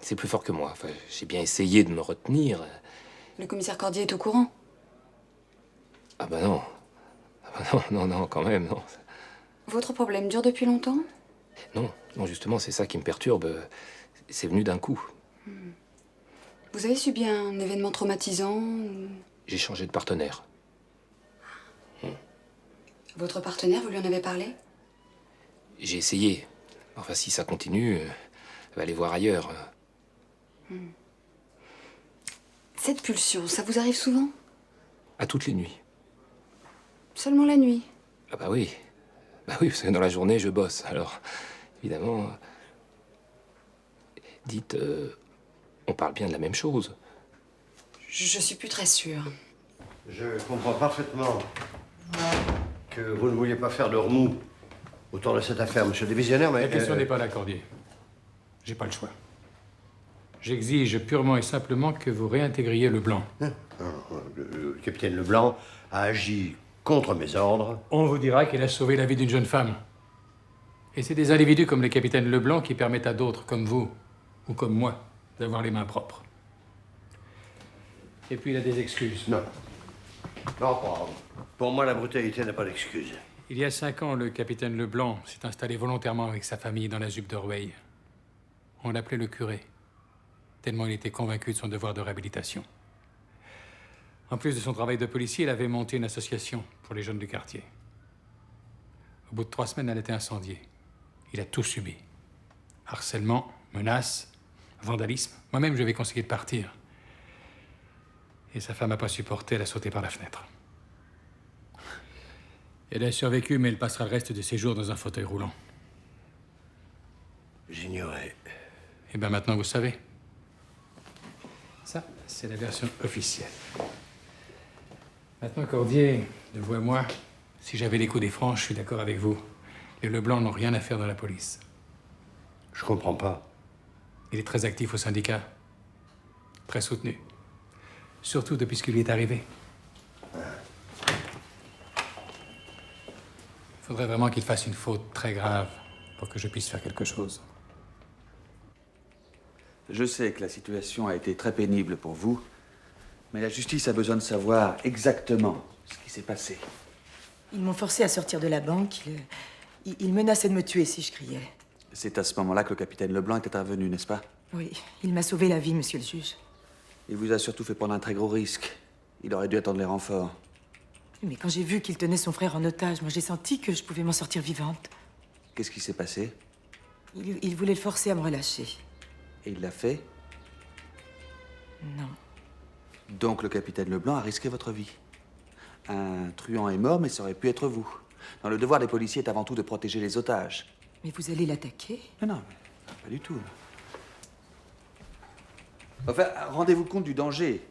C'est plus fort que moi. Enfin, j'ai bien essayé de me retenir. Le commissaire Cordier est au courant? Ah bah non. Ah bah non, quand même, non. Votre problème dure depuis longtemps? Non, justement, c'est ça qui me perturbe. C'est venu d'un coup. Vous avez subi un événement traumatisant ou... J'ai changé de partenaire. Votre partenaire, vous lui en avez parlé? J'ai essayé. Enfin, si ça continue, elle va aller voir ailleurs. Cette pulsion, ça vous arrive souvent? À toutes les nuits. Seulement la nuit? Ah bah oui. Bah oui, parce que dans la journée, je bosse. Alors, évidemment... Dites, on parle bien de la même chose. Je suis plus très sûre. Je comprends parfaitement que vous ne vouliez pas faire de remous autour de cette affaire, monsieur le divisionnaire, mais... La question n'est pas là, Cordier. J'ai pas le choix. J'exige purement et simplement que vous réintégriez Leblanc. Le capitaine Leblanc a agi contre mes ordres. On vous dira qu'il a sauvé la vie d'une jeune femme. Et c'est des individus comme le capitaine Leblanc qui permettent à d'autres, comme vous, ou comme moi, d'avoir les mains propres. Et puis il a des excuses. Non. Non, pour moi, la brutalité n'a pas d'excuse. Il y a 5 ans, le capitaine Leblanc s'est installé volontairement avec sa famille dans la ZUP de Rueil. On l'appelait le curé, tellement il était convaincu de son devoir de réhabilitation. En plus de son travail de policier, il avait monté une association pour les jeunes du quartier. Au bout de 3 semaines, elle était incendiée. Il a tout subi. Harcèlement, menaces, vandalisme. Moi-même, je lui avais conseillé de partir. Et sa femme n'a pas supporté, elle a sauté par la fenêtre. Elle a survécu, mais elle passera le reste de ses jours dans un fauteuil roulant. J'ignorais. Et bien maintenant, vous savez. Ça, c'est la version officielle. Maintenant, Cordier, de vous à moi, si j'avais les coups des francs, je suis d'accord avec vous. Les Leblanc n'ont rien à faire dans la police. Je comprends pas. Il est très actif au syndicat. Très soutenu. Surtout depuis ce qui lui est arrivé. Il faudrait vraiment qu'il fasse une faute très grave pour que je puisse faire quelque chose. Je sais que la situation a été très pénible pour vous, mais la justice a besoin de savoir exactement ce qui s'est passé. Ils m'ont forcé à sortir de la banque. Ils menaçaient de me tuer si je criais. C'est à ce moment-là que le capitaine Leblanc est intervenu, n'est-ce pas? Oui, il m'a sauvé la vie, monsieur le juge. Il vous a surtout fait prendre un très gros risque. Il aurait dû attendre les renforts. Mais quand j'ai vu qu'il tenait son frère en otage, moi j'ai senti que je pouvais m'en sortir vivante. Qu'est-ce qui s'est passé? Il voulait le forcer à me relâcher. Et il l'a fait? Non. Donc le capitaine Leblanc a risqué votre vie. Un truand est mort, mais ça aurait pu être vous. Non, le devoir des policiers est avant tout de protéger les otages. Mais vous allez l'attaquer? Non, pas du tout. Enfin, rendez-vous compte du danger.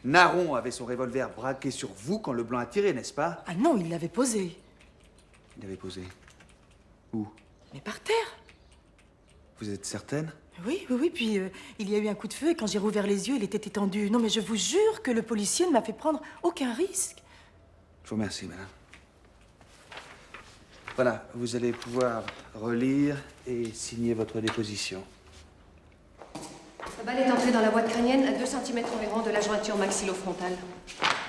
Naron avait son revolver braqué sur vous quand Leblanc a tiré, n'est-ce pas? Ah non, il l'avait posé. Il l'avait posé. Où? Mais par terre. Vous êtes certaine? Oui, puis il y a eu un coup de feu et quand j'ai rouvert les yeux, il était étendu. Non, mais je vous jure que le policier ne m'a fait prendre aucun risque. Je vous remercie, madame. Voilà, vous allez pouvoir relire et signer votre déposition. La balle est entrée dans la boîte crânienne à 2 cm environ de la jointure maxillo-frontale.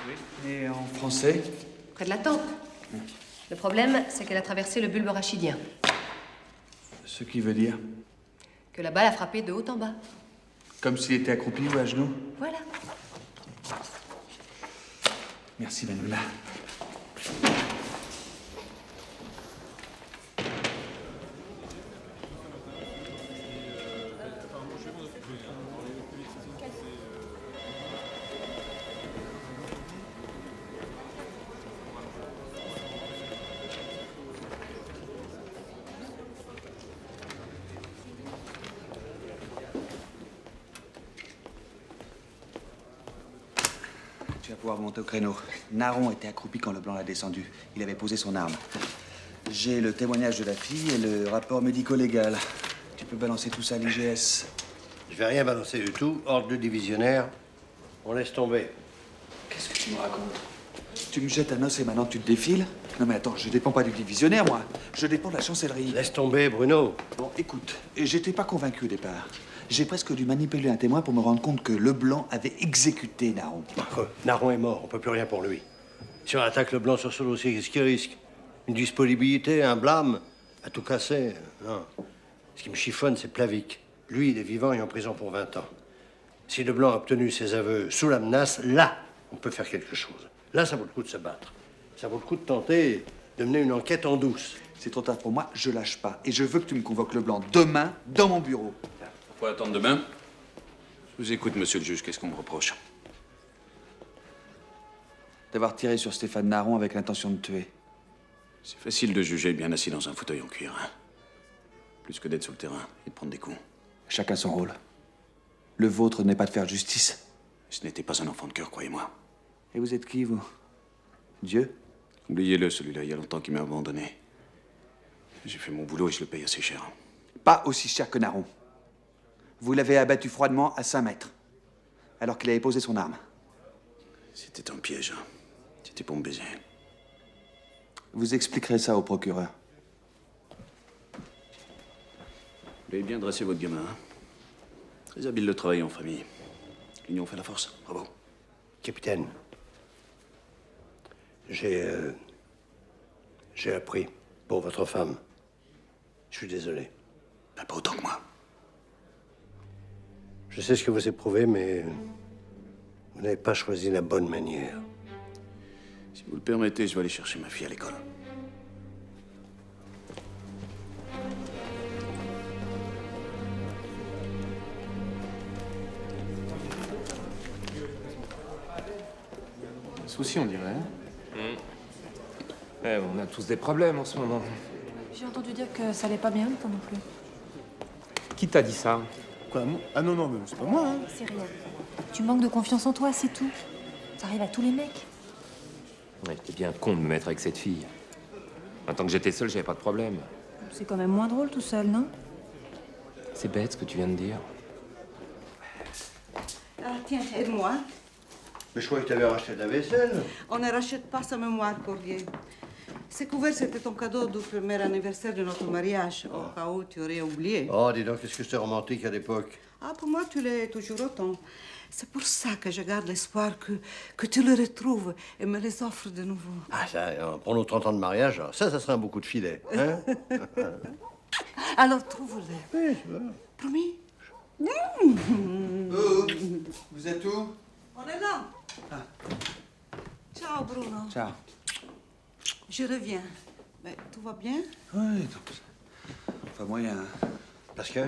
Oui. Et en français? Près de la tempe. Le problème, c'est qu'elle a traversé le bulbe rachidien. Ce qui veut dire? Que la balle a frappé de haut en bas. Comme s'il était accroupi ou à genoux. Voilà. Merci, Manuela. Tu vas pouvoir monter au créneau. Naron était accroupi quand le blanc l'a descendu. Il avait posé son arme. J'ai le témoignage de la fille et le rapport médico-légal. Tu peux balancer tout ça à l'IGS. Je vais rien balancer du tout. Ordre de divisionnaire. On laisse tomber. Qu'est-ce que tu me racontes? Tu me jettes un os et maintenant tu te défiles? Non mais attends, je dépends pas du divisionnaire, moi. Je dépends de la chancellerie. Laisse tomber, Bruno. Bon, écoute, j'étais pas convaincu au départ. J'ai presque dû manipuler un témoin pour me rendre compte que Leblanc avait exécuté Naron. Naron est mort, on peut plus rien pour lui. Si on attaque Leblanc sur ce dossier, qu'est-ce qu'il risque? Une disponibilité, un blâme, à tout casser. Non. Ce qui me chiffonne, c'est Plavic. Lui, il est vivant et en prison pour 20 ans. Si Leblanc a obtenu ses aveux sous la menace, là, on peut faire quelque chose. Là, ça vaut le coup de se battre. Ça vaut le coup de tenter de mener une enquête en douce. C'est trop tard pour moi, je lâche pas. Et je veux que tu me convoques Leblanc demain, dans mon bureau. Pourquoi attendre demain? Je vous écoute, monsieur le juge. Qu'est-ce qu'on me reproche? D'avoir tiré sur Stéphane Naron avec l'intention de tuer. C'est facile de juger bien assis dans un fauteuil en cuir. Hein? Plus que d'être sur le terrain et de prendre des coups. Chacun son rôle. Le vôtre n'est pas de faire justice. Ce n'était pas un enfant de cœur, croyez-moi. Et vous êtes qui, vous? Dieu? Oubliez-le, celui-là. Il y a longtemps qu'il m'a abandonné. J'ai fait mon boulot et je le paye assez cher. Pas aussi cher que Naron. Vous l'avez abattu froidement à 5 mètres, alors qu'il avait posé son arme. C'était un piège. Hein. C'était pour me baiser. Vous expliquerez ça au procureur. Vous avez bien dressé votre gamin. Hein? Très habile de travailler en famille. L'union fait la force. Bravo. Capitaine, j'ai appris pour votre femme. Je suis désolé. Pas autant que moi. Je sais ce que vous éprouvez, mais vous n'avez pas choisi la bonne manière. Si vous le permettez, je vais aller chercher ma fille à l'école. Souci, on dirait. Ouais, on a tous des problèmes en ce moment. J'ai entendu dire que ça allait pas bien, toi non plus. Qui t'a dit ça? Quoi, moi? Ah non, non, mais c'est pas moi, hein. C'est rien. Tu manques de confiance en toi, c'est tout. Ça arrive à tous les mecs. Ouais, t'es bien con de me mettre avec cette fille. En tant que j'étais seul, j'avais pas de problème. C'est quand même moins drôle tout seul, non? C'est bête ce que tu viens de dire. Ah, tiens, aide-moi. Mais je croyais que tu avais racheté de la vaisselle. On ne rachète pas sa mémoire, Cordier. Ces couverts, c'était ton cadeau du premier anniversaire de notre mariage, au cas où tu aurais oublié. Oh, dis donc, qu'est-ce que c'était romantique à l'époque. Ah, pour moi, tu l'es toujours autant. C'est pour ça que je garde l'espoir que tu le retrouves et me les offres de nouveau. Ah, ça, pour nos 30 ans de mariage, ça serait un beau coup de filet. Hein? Alors, trouve-les. Oui, je vois. Promis? Vous êtes où? On est là. Ah. Ciao, Bruno. Ciao. Je reviens. Mais tout va bien? Oui, enfin moyen. Parce que?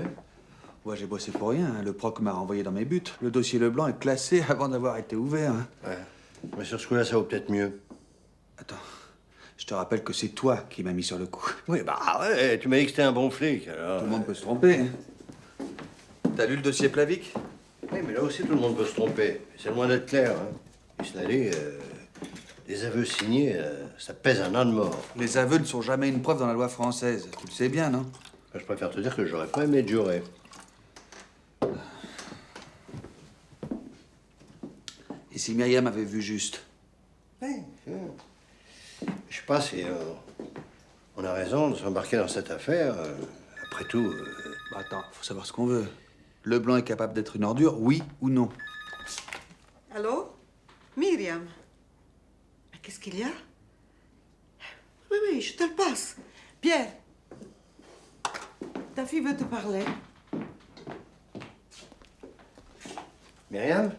Moi, j'ai bossé pour rien. Hein. Le proc m'a renvoyé dans mes buts. Le dossier Leblanc est classé avant d'avoir été ouvert. Hein. Ouais. Mais sur ce coup-là, ça vaut peut-être mieux. Attends. Je te rappelle que c'est toi qui m'as mis sur le coup. Oui, bah ouais, tu m'as dit que t'étais un bon flic, alors... Tout le monde peut se tromper. Hein. T'as lu le dossier Plavic? Oui, mais là aussi, tout le monde peut se tromper. C'est loin d'être clair, hein. Et cela dit, les aveux signés, ça pèse un an de mort. Les aveux ne sont jamais une preuve dans la loi française. Tu le sais bien, non? Je préfère te dire que j'aurais pas aimé de jurer. Et si Myriam avait vu juste? Oui, je sais pas si on a raison de s'embarquer dans cette affaire. Après tout... Bah attends, faut savoir ce qu'on veut. Leblanc est capable d'être une ordure, oui ou non? Allô? Myriam? Mais qu'est-ce qu'il y a? Oui, oui, je te le passe. Pierre, ta fille veut te parler. Myriam?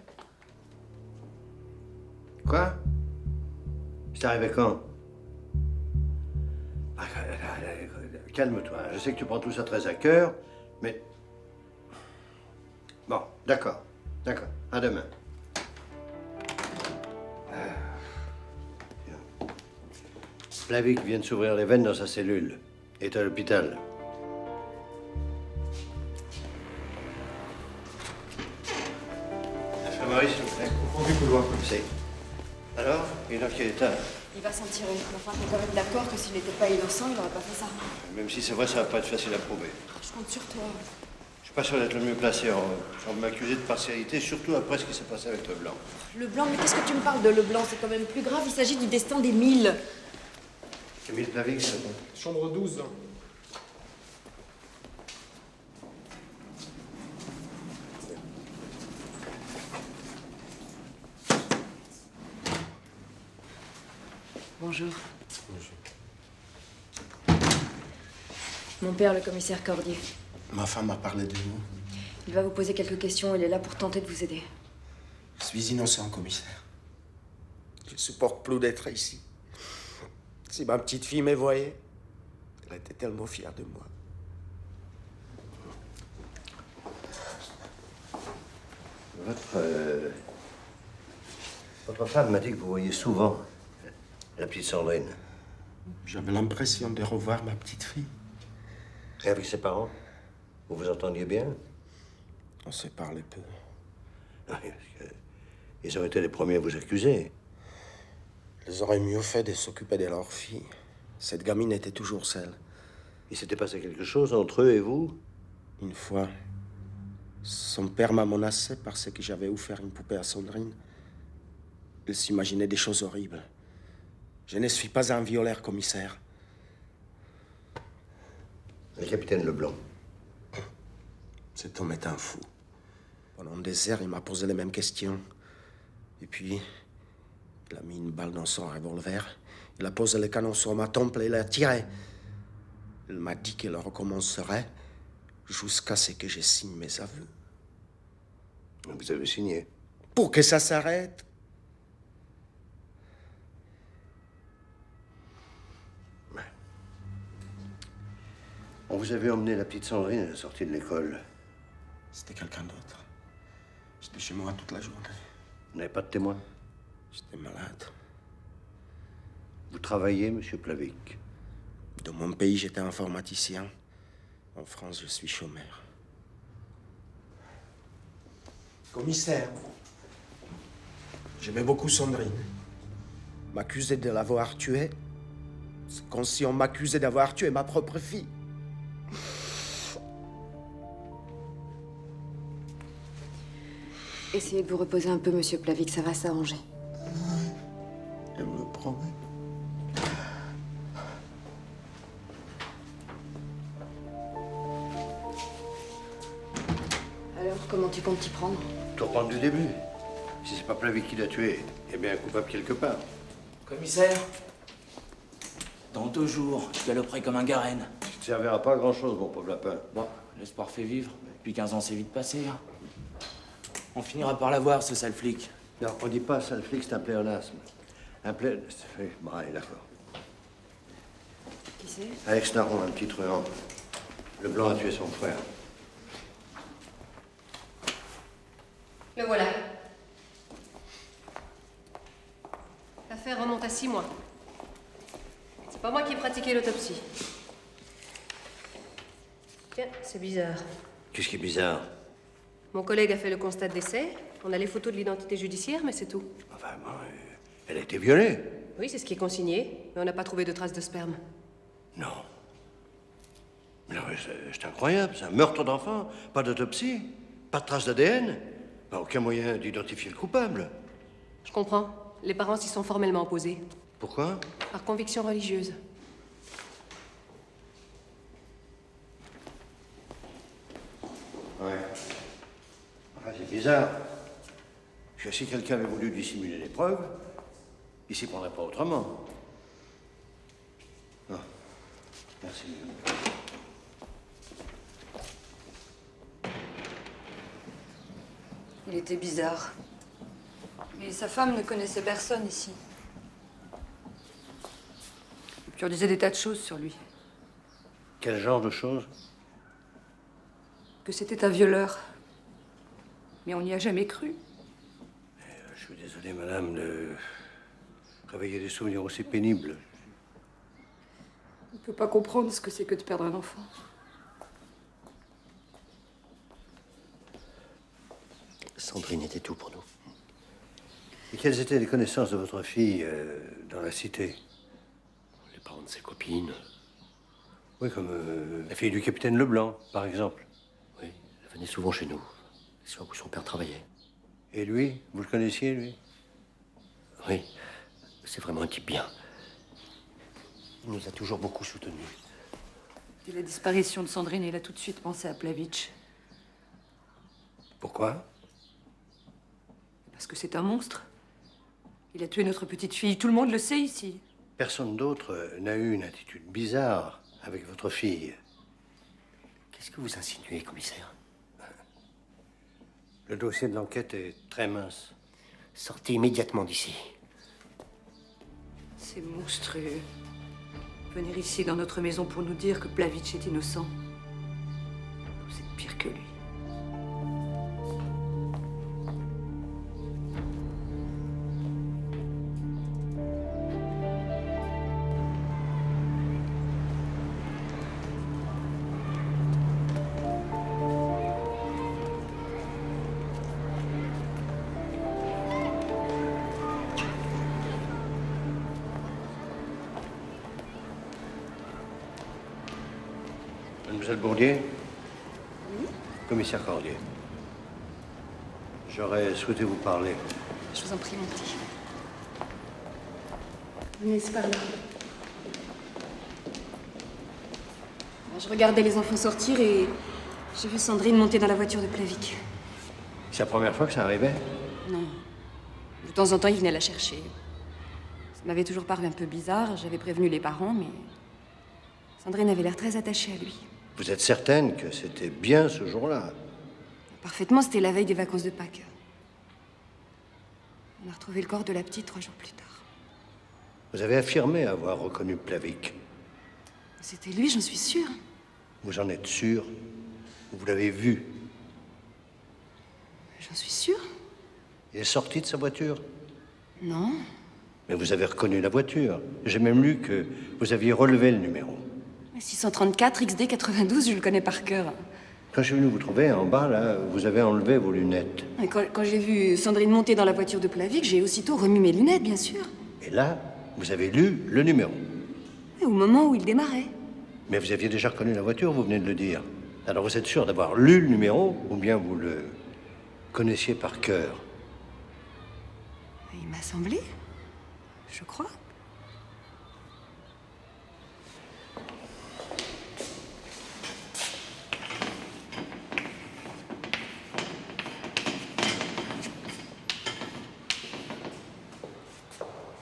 Quoi? C'est arrivé quand? Ah, calme-toi, je sais que tu prends tout ça très à cœur, mais... Bon, d'accord, d'accord, à demain. Plavik vient de s'ouvrir les veines dans sa cellule. Il est à l'hôpital. Infirmerie, s'il vous plaît. Au fond du couloir. C'est. Alors, il est dans quel état? Il va s'en tirer. Mais enfin, t'es quand même d'accord que s'il n'était pas innocent, il n'aurait pas fait ça. Même si c'est vrai, ça va pas être facile à prouver. Je compte sur toi. Je suis pas sûr d'être le mieux placé. On va m'accuser de partialité, surtout après ce qui s'est passé avec le blanc. Le blanc, mais qu'est-ce que tu me parles de le blanc? C'est quand même plus grave, il s'agit du destin des 1000. Camille Plavik, c'est bon. Chambre 12. Bonjour. Mon père, le commissaire Cordier. Ma femme m'a parlé de vous. Il va vous poser quelques questions, il est là pour tenter de vous aider. Je suis innocent, commissaire. Je ne supporte plus d'être ici. Si ma petite fille me voyait, elle était tellement fière de moi. Votre femme m'a dit que vous voyez souvent la petite Sandrine. J'avais l'impression de revoir ma petite fille. Et avec ses parents? Vous vous entendiez bien? On se parlait peu. Oui, parce que ils ont été les premiers à vous accuser. Ils auraient mieux fait de s'occuper de leur fille. Cette gamine était toujours seule. Il s'était passé quelque chose entre eux et vous? Une fois, son père m'a menacé parce que j'avais offert une poupée à Sandrine. Il s'imaginait des choses horribles. Je ne suis pas un violeur, commissaire. Le capitaine Leblanc. Cet homme est un fou. Pendant des heures, il m'a posé les mêmes questions. Et puis, il a mis une balle dans son revolver. Il a posé le canon sur ma tempe et il a tiré. Il m'a dit qu'il recommencerait jusqu'à ce que je signe mes aveux. Vous avez signé? Pour que ça s'arrête. On vous avait emmené la petite Sandrine à la sortie de l'école. C'était quelqu'un d'autre. J'étais chez moi toute la journée. Vous n'avez pas de témoin? J'étais malade. Vous travaillez, monsieur Plavik? Dans mon pays, j'étais informaticien. En France, je suis chômeur. Commissaire, j'aimais beaucoup Sandrine. M'accuser de l'avoir tuée, c'est comme si on m'accusait d'avoir tué ma propre fille. Essayez de vous reposer un peu, monsieur Plavik, ça va s'arranger. Je me le promets. Alors, comment tu comptes t'y prendre? Tout reprendre du début. Si c'est pas Plavik qui l'a tué, il y a bien un coupable quelque part. Commissaire, dans 2 jours, je galoperai comme un garenne. Ça ne servira pas à grand-chose, mon pauvre lapin. Bon, l'espoir fait vivre. Depuis 15 ans, c'est vite passé. Hein. On finira par l'avoir, ce sale flic. Non, on dit pas sale flic, c'est un pléonasme. Un plé... Oui, bon, allez, d'accord. Qui c'est? Alex Naron, un petit truand. Le blanc a tué son frère. Le voilà. L'affaire remonte à 6 mois. C'est pas moi qui ai pratiqué l'autopsie. Tiens, c'est bizarre. Qu'est-ce qui est bizarre? Mon collègue a fait le constat de décès. On a les photos de l'identité judiciaire, mais c'est tout. Enfin, bon, elle a été violée. Oui, c'est ce qui est consigné, mais on n'a pas trouvé de traces de sperme. Non. Mais non, c'est incroyable, c'est un meurtre d'enfant. Pas d'autopsie, pas de traces d'ADN, aucun moyen d'identifier le coupable. Je comprends. Les parents s'y sont formellement opposés. Pourquoi? Par conviction religieuse. Ouais. Enfin, c'est bizarre. Si quelqu'un avait voulu dissimuler les preuves, il s'y prendrait pas autrement. Non. Merci. Il était bizarre. Mais sa femme ne connaissait personne ici. Et puis on disait des tas de choses sur lui. Quel genre de choses? Que c'était un violeur. Mais on n'y a jamais cru. Je suis désolé, madame, de réveiller des souvenirs aussi pénibles. On ne peut pas comprendre ce que c'est que de perdre un enfant. Sandrine était tout pour nous. Et quelles étaient les connaissances de votre fille dans la cité? Les parents de ses copines. Oui, comme la fille du capitaine Leblanc, par exemple. Oui, elle venait souvent chez nous, les soirs où son père travaillait. Et lui, vous le connaissiez, lui? Oui, c'est vraiment un type bien. Il nous a toujours beaucoup soutenus. Dès la disparition de Sandrine, il a tout de suite pensé à Plavitch. Pourquoi? Parce que c'est un monstre. Il a tué notre petite fille. Tout le monde le sait ici. Personne d'autre n'a eu une attitude bizarre avec votre fille. Qu'est-ce que vous insinuez, commissaire? Le dossier de l'enquête est très mince. Sortez immédiatement d'ici. C'est monstrueux. Venir ici dans notre maison pour nous dire que Plavitch est innocent. Vous êtes pire que lui. Mademoiselle Bourdier? Oui? Commissaire Cordier. J'aurais souhaité vous parler. Je vous en prie, mon petit. Venez, c'est par là. Je regardais les enfants sortir et j'ai vu Sandrine monter dans la voiture de Plavik. C'est la première fois que ça arrivait? Non. De temps en temps, il venait la chercher. Ça m'avait toujours paru un peu bizarre. J'avais prévenu les parents, mais Sandrine avait l'air très attachée à lui. Vous êtes certaine que c'était bien ce jour-là? Parfaitement, c'était la veille des vacances de Pâques. On a retrouvé le corps de la petite 3 jours plus tard. Vous avez affirmé avoir reconnu Plavik. C'était lui, j'en suis sûre. Vous en êtes sûr? Vous l'avez vu? J'en suis sûre. Il est sorti de sa voiture? Non. Mais vous avez reconnu la voiture. J'ai même lu que vous aviez relevé le numéro. 634 XD 92, je le connais par cœur. Quand je suis venu vous trouver, en bas, là, vous avez enlevé vos lunettes. Et quand j'ai vu Sandrine monter dans la voiture de Plavik, j'ai aussitôt remis mes lunettes, bien sûr. Et là, vous avez lu le numéro. Et au moment où il démarrait. Mais vous aviez déjà reconnu la voiture, vous venez de le dire. Alors vous êtes sûr d'avoir lu le numéro, ou bien vous le connaissiez par cœur? Il m'a semblé, je crois.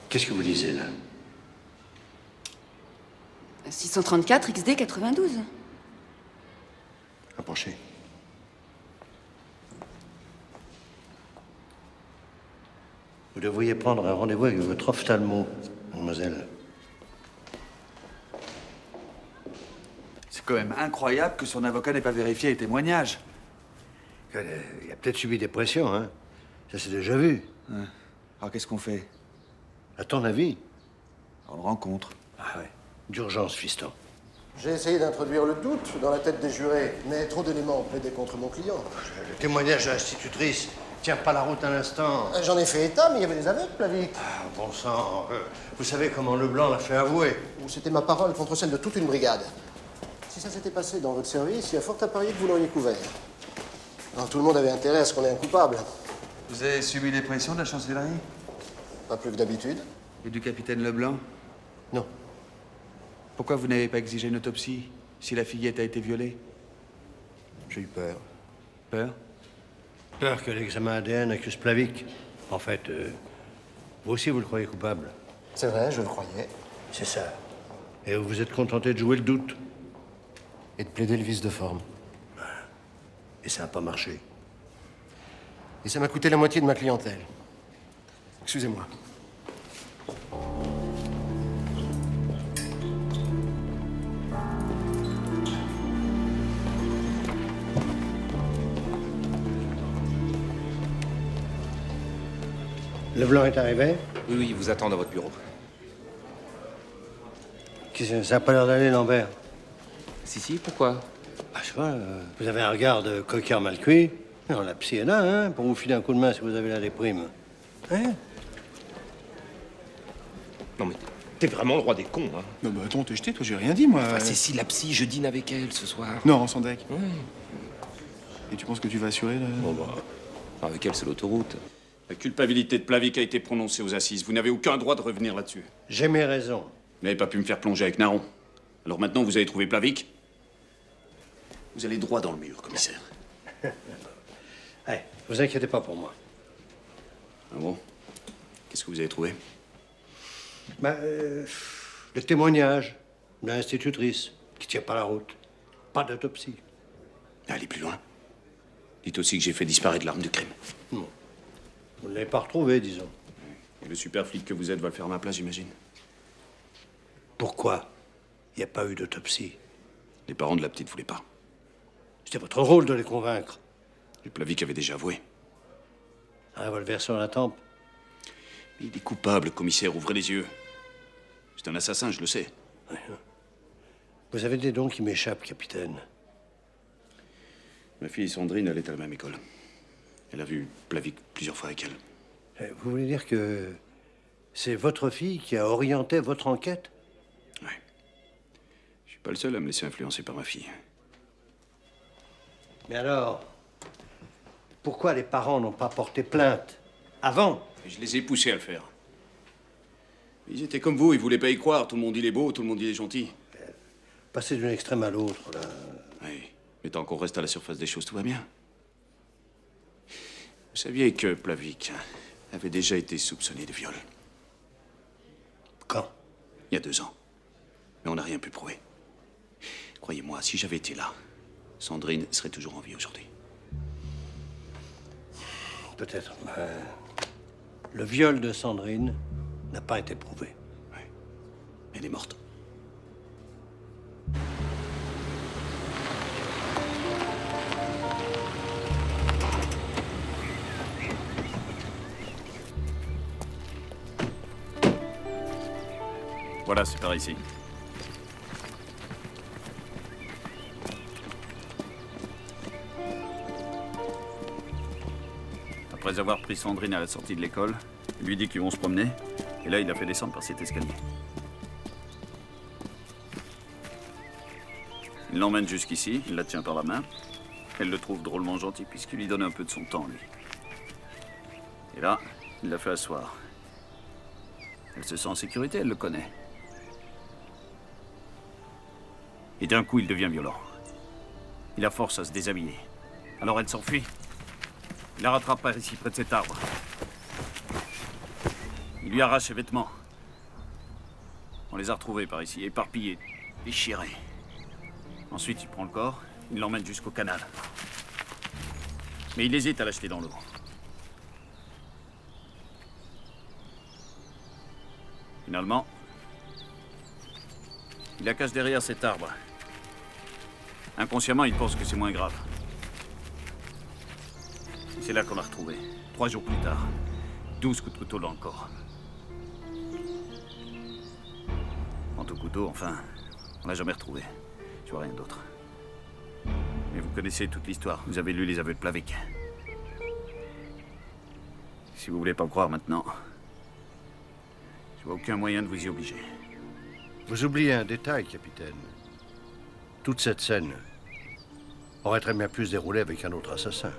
Qu'est-ce que vous lisez, là? 634 XD 92. Approchez. Vous devriez prendre un rendez-vous avec votre ophtalmo, mademoiselle. C'est quand même incroyable que son avocat n'ait pas vérifié les témoignages. Il a peut-être subi des pressions, hein? Ça s'est déjà vu. Ouais. Alors qu'est-ce qu'on fait? À ton avis? On le rencontre. Ah ouais. D'urgence, fiston. J'ai essayé d'introduire le doute dans la tête des jurés, mais trop d'éléments plaidaient contre mon client. Le témoignage de l'institutrice tient pas la route un instant. J'en ai fait état, mais il y avait des aveux, Plavik. Ah, bon sang. Vous savez comment Leblanc l'a fait avouer? C'était ma parole contre celle de toute une brigade. Si ça s'était passé dans votre service, il y a fort à parier que vous l'auriez couvert. Alors, tout le monde avait intérêt à ce qu'on ait un coupable. Vous avez subi les pressions de la chancellerie? Pas plus que d'habitude. Et du capitaine Leblanc? Non. Pourquoi vous n'avez pas exigé une autopsie si la fillette a été violée? J'ai eu peur. Peur? Peur que l'examen ADN accuse Plavik. En fait, vous aussi, vous le croyez coupable. C'est vrai, je le croyais. C'est ça. Et vous vous êtes contenté de jouer le doute. Et de plaider le vice de forme. Et ça n'a pas marché. Et ça m'a coûté la moitié de ma clientèle. Excusez-moi. Leblanc est arrivé? Oui, oui, il vous attend dans votre bureau. Ça n'a pas l'air d'aller, Lambert. Si, pourquoi? Ah, je sais pas, vous avez un regard de coquillard mal cuit. Non, la psy est là, hein, pour vous filer un coup de main si vous avez la déprime. Hein? Non, mais t'es vraiment le roi des cons, hein. Non, bah attends, t'es jeté, toi, j'ai rien dit, moi. Ah, Cécile, la psy, je dîne avec elle ce soir. Non, sans deck. Oui. Et tu penses que tu vas assurer, là? Bon, bah, avec elle, c'est l'autoroute. La culpabilité de Plavik a été prononcée aux assises. Vous n'avez aucun droit de revenir là-dessus. J'ai mes raisons. Vous n'avez pas pu me faire plonger avec Naron. Alors maintenant, vous avez trouvé Plavik. Vous allez droit dans le mur, commissaire. Allez, vous inquiétez pas pour moi. Ah bon? Qu'est-ce que vous avez trouvé? Le témoignage de l'institutrice qui tient pas la route. Pas d'autopsie. Allez plus loin. Dites aussi que j'ai fait disparaître l'arme du crime. Non. Vous ne l'avez pas retrouvé, disons. Et le super flic que vous êtes va le faire à ma place, j'imagine. Pourquoi il n'y a pas eu d'autopsie? Les parents de la petite voulaient pas. C'était votre rôle de les convaincre. Et Plavik avait déjà avoué. Un revolver sur la tempe. Mais il est coupable, commissaire, ouvrez les yeux. C'est un assassin, je le sais. Vous avez des dons qui m'échappent, capitaine. Ma fille Sandrine, elle est à la même école. Elle a vu Plavik plusieurs fois avec elle. Vous voulez dire que c'est votre fille qui a orienté votre enquête? Ouais. Je suis pas le seul à me laisser influencer par ma fille. Mais alors, pourquoi les parents n'ont pas porté plainte avant? Et je les ai poussés à le faire. Ils étaient comme vous, ils voulaient pas y croire. Tout le monde dit il est beau, tout le monde dit il est gentil. Passer d'une extrême à l'autre, là. Oui, mais tant qu'on reste à la surface des choses, tout va bien. Vous saviez que Plavik avait déjà été soupçonné de viol? Quand? Il y a 2 ans. Mais on n'a rien pu prouver. Croyez-moi, si j'avais été là, Sandrine serait toujours en vie aujourd'hui. Peut-être. Le viol de Sandrine n'a pas été prouvé. Oui. Elle est morte. Voilà, c'est par ici. Après avoir pris Sandrine à la sortie de l'école, il lui dit qu'ils vont se promener, et là, il l'a fait descendre par cet escalier. Il l'emmène jusqu'ici, il la tient par la main. Elle le trouve drôlement gentil, puisqu'il lui donne un peu de son temps, lui. Et là, il la fait asseoir. Elle se sent en sécurité, elle le connaît. Et d'un coup, il devient violent. Il la force à se déshabiller. Alors elle s'enfuit. Il la rattrape par ici, près de cet arbre. Il lui arrache ses vêtements. On les a retrouvés par ici, éparpillés, déchirés. Ensuite, il prend le corps, il l'emmène jusqu'au canal. Mais il hésite à l'acheter dans l'eau. Finalement, il la cache derrière cet arbre. Inconsciemment, il pense que c'est moins grave. Et c'est là qu'on l'a retrouvé, 3 jours plus tard. 12 coups de couteau dans le corps. Quant au couteau, enfin, on l'a jamais retrouvé. Je vois rien d'autre. Mais vous connaissez toute l'histoire. Vous avez lu les aveux de Plavik. Si vous voulez pas me croire maintenant, je vois aucun moyen de vous y obliger. Vous oubliez un détail, capitaine. Toute cette scène aurait très bien pu se dérouler avec un autre assassin.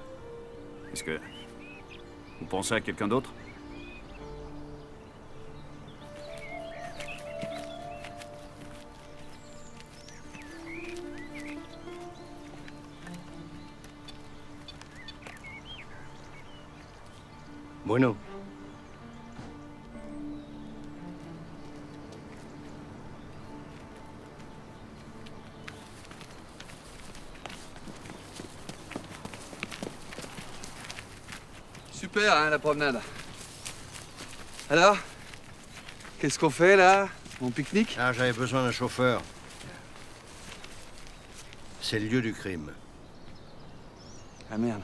Est-ce que vous pensez à quelqu'un d'autre? Bueno. super, hein, la promenade. Alors, qu'est-ce qu'on fait, là? Mon pique-nique? Ah, j'avais besoin d'un chauffeur. C'est le lieu du crime. Ah, merde.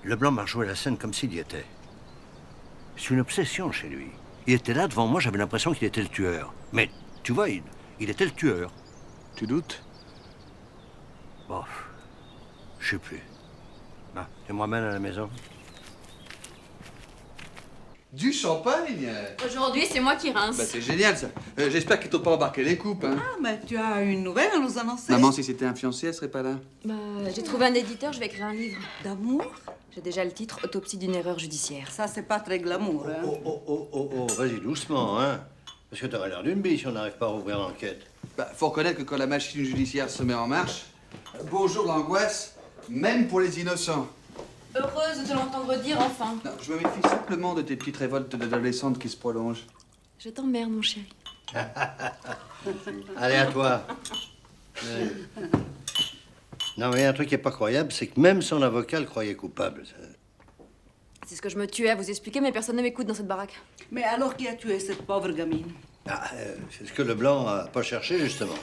Leblanc m'a joué la scène comme s'il y était. C'est une obsession chez lui. Il était là devant moi, j'avais l'impression qu'il était le tueur. Mais, tu vois, il était le tueur. Tu doutes? Bof. Je sais plus. Ah, tu me ramènes à la maison? Du champagne? Aujourd'hui, c'est moi qui rince. Bah, c'est génial, ça. J'espère qu'ils t'ont pas embarqué les coupes, hein. Ah, mais tu as une nouvelle à nous annoncer? Maman, si c'était un fiancé, elle serait pas là. Bah, j'ai trouvé un éditeur, je vais écrire un livre. D'amour? J'ai déjà le titre, Autopsie d'une erreur judiciaire. Ça, c'est pas très glamour, hein? Oh, vas-y doucement, hein. Parce que t'aurais l'air d'une bille si on n'arrive pas à rouvrir l'enquête. Bah, faut reconnaître que quand la machine judiciaire se met en marche, bonjour l'angoisse, même pour les innocents. Heureuse de te l'entendre dire enfin. Non, je me méfie simplement de tes petites révoltes d'adolescentes qui se prolongent. Je t'emmerde, mon chéri. Allez, à toi. Non, mais il y a un truc qui est pas croyable, c'est que même son avocat le croyait coupable. C'est ce que je me tuais à vous expliquer, mais personne ne m'écoute dans cette baraque. Mais alors, qui a tué cette pauvre gamine? C'est ce que Leblanc n'a pas cherché, justement.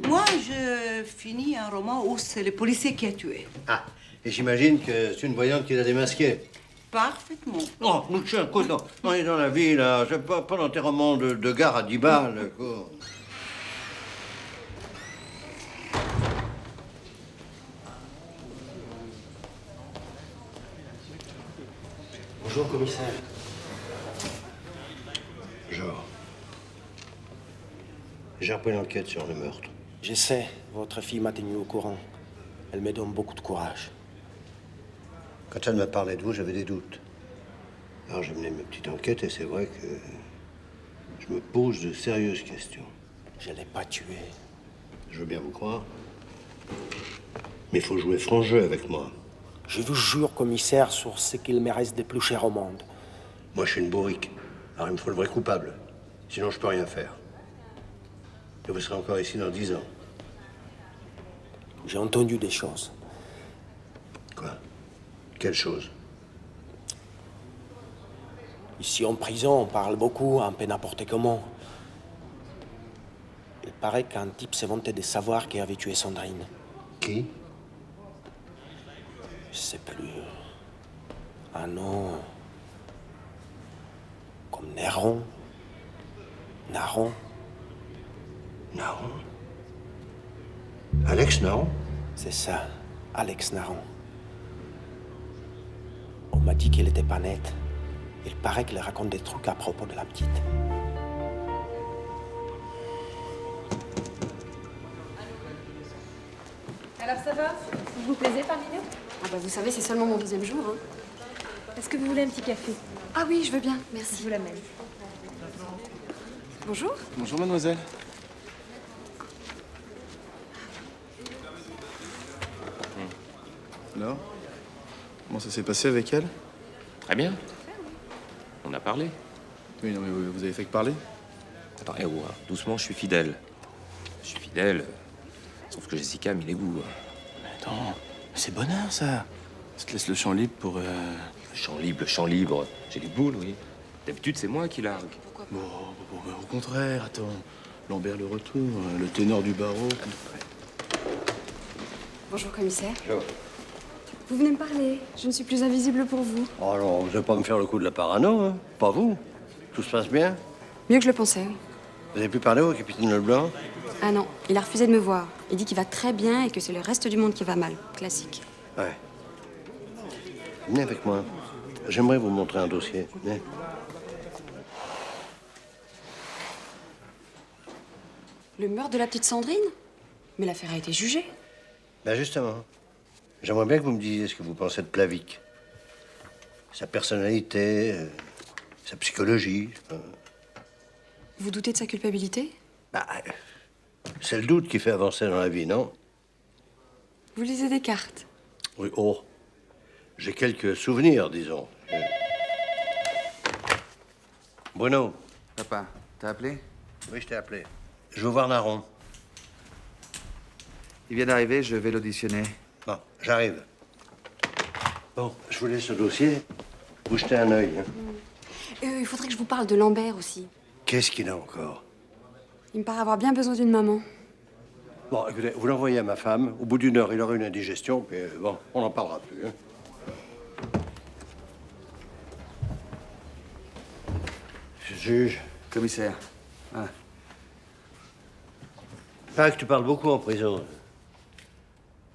Moi, je finis un roman où c'est le policier qui a tué. Ah, et j'imagine que c'est une voyante qui l'a démasqué. Parfaitement. Non, nous tiens, quoi, non. On est dans la vie, là. C'est pas l'enterrement de gare à 10 balles, quoi. Bonjour, commissaire. Genre. J'ai repris l'enquête sur le meurtre. Je sais, votre fille m'a tenu au courant. Elle me donne beaucoup de courage. Quand elle m'a parlé de vous, j'avais des doutes. Alors j'ai mené ma petite enquête et c'est vrai que je me pose de sérieuses questions. Je ne l'ai pas tué. Je veux bien vous croire. Mais il faut jouer franc jeu avec moi. Je vous jure, commissaire, sur ce qu'il me reste de plus cher au monde. Moi, je suis une bourrique. Alors il me faut le vrai coupable. Sinon, je peux rien faire. Et vous serez encore ici dans 10 ans. J'ai entendu des choses. Quoi? Quelle chose? Ici en prison, on parle beaucoup, un peu n'importe comment. Il paraît qu'un type s'est vanté de savoir qui avait tué Sandrine. Qui? Je sais plus. Un nom. Comme Néron. Naron. Naron? Alex Naron? C'est ça, Alex Naron. On m'a dit qu'elle était pas nette. Il paraît qu'elle raconte des trucs à propos de la petite. Alors ça va? Vous vous plaisez parmi nous? Ah bah vous savez, c'est seulement mon deuxième jour. Hein. Est-ce que vous voulez un petit café? Ah oui, je veux bien, merci. Je vous l'amène. Bonjour. Bonjour, mademoiselle. Alors, comment ça s'est passé avec elle? Très bien. On a parlé. Oui, non, mais vous avez fait que parler? Attends, doucement, je suis fidèle. Je suis fidèle. Sauf que Jessica a mis les goûts. Mais attends, c'est bonheur, ça. Ça te laisse le champ libre pour... Le champ libre. J'ai les boules, oui. D'habitude, c'est moi qui largue. Bon, au contraire, attends. Lambert le retour, le ténor du barreau. Bonjour, commissaire. Bonjour. Vous venez me parler. Je ne suis plus invisible pour vous. Oh non, vous n'allez pas me faire le coup de la parano, hein? Pas vous. Tout se passe bien? Mieux que je le pensais, oui. Vous avez pu parler au capitaine Leblanc? Ah non, il a refusé de me voir. Il dit qu'il va très bien et que c'est le reste du monde qui va mal. Classique. Ouais. Venez avec moi. J'aimerais vous montrer un dossier. Venez. Le meurtre de la petite Sandrine? Mais l'affaire a été jugée. Ben justement. J'aimerais bien que vous me disiez ce que vous pensez de Plavic. Sa personnalité, sa psychologie. Vous doutez de sa culpabilité? Bah, c'est le doute qui fait avancer dans la vie, non? Vous lisez des cartes? Oui, oh. J'ai quelques souvenirs, disons. Bruno. Papa, t'as appelé? Oui, je t'ai appelé. Je veux voir Naron. Il vient d'arriver, je vais l'auditionner. Bon, j'arrive. Bon, je vous laisse le dossier. Vous jetez un œil. Hein. Il faudrait que je vous parle de Lambert aussi. Qu'est-ce qu'il a encore? Il me paraît avoir bien besoin d'une maman. Bon, écoutez, vous l'envoyez à ma femme. Au bout d'une heure, il aura une indigestion, puis bon, on n'en parlera plus. Hein. Juge. Commissaire. Ah. Paraît que tu parles beaucoup en prison.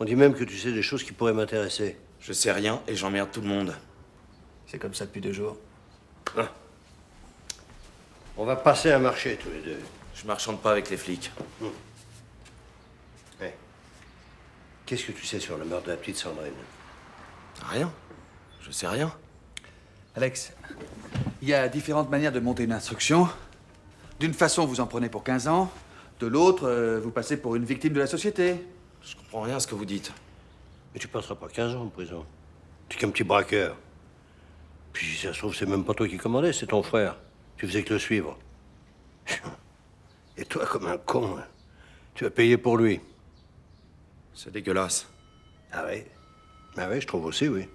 On dit même que tu sais des choses qui pourraient m'intéresser. Je sais rien et j'emmerde tout le monde. C'est comme ça depuis 2 jours. Ah. On va passer un marché tous les deux. Je marchande pas avec les flics. Hey. Qu'est-ce que tu sais sur le meurtre de la petite Sandrine? Rien. Je sais rien. Alex, il y a différentes manières de monter une instruction. D'une façon, vous en prenez pour 15 ans. De l'autre, vous passez pour une victime de la société. Je comprends rien à ce que vous dites. Mais tu passeras pas 15 ans en prison. Tu es qu'un petit braqueur. Puis si ça se trouve, c'est même pas toi qui commandais, c'est ton frère. Tu faisais que le suivre. Et toi, comme un con, hein, tu vas payer pour lui. C'est dégueulasse. Ah oui? Ah oui, je trouve aussi, oui.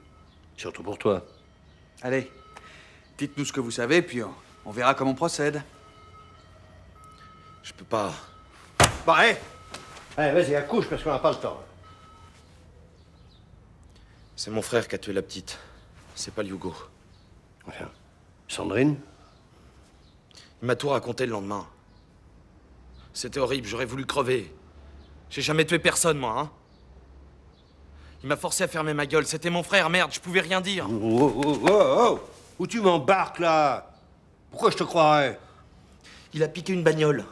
Surtout pour toi. Allez, dites-nous ce que vous savez, puis on verra comment on procède. Je peux pas. Bah, hé! Allez, vas-y, accouche, parce qu'on n'a pas le temps. C'est mon frère qui a tué la petite. C'est pas Hugo. Enfin, Sandrine? Il m'a tout raconté le lendemain. C'était horrible, j'aurais voulu crever. J'ai jamais tué personne, moi, hein. Il m'a forcé à fermer ma gueule. C'était mon frère, merde, je pouvais rien dire. Oh! Où tu m'embarques, là? Pourquoi je te croirais? Il a piqué une bagnole.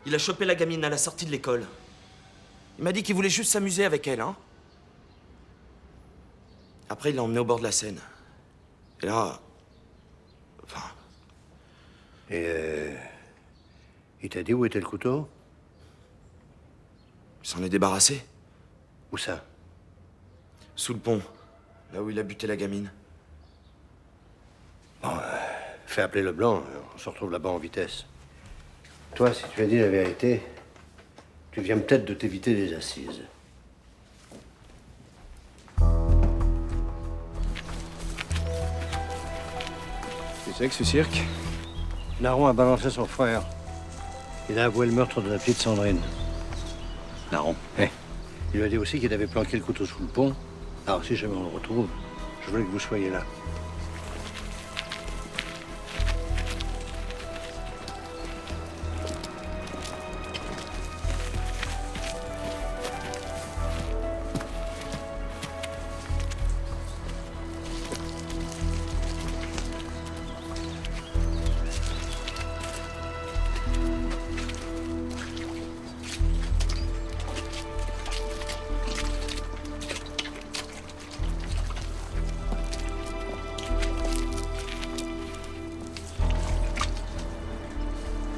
Il a chopé la gamine à la sortie de l'école. Il m'a dit qu'il voulait juste s'amuser avec elle, hein. Après, il l'a emmené au bord de la Seine. Et là... Enfin... Et il t'a dit où était le couteau? Il s'en est débarrassé. Où ça? Sous le pont. Là où il a buté la gamine. Bon, fais appeler Leblanc. On se retrouve là-bas en vitesse. Toi, si tu as dit la vérité, tu viens peut-être de t'éviter des assises. Tu sais que ce cirque? Naron a balancé son frère. Il a avoué le meurtre de la petite Sandrine. Naron. Eh. Il lui a dit aussi qu'il avait planqué le couteau sous le pont. Alors, si jamais on le retrouve, je voulais que vous soyez là.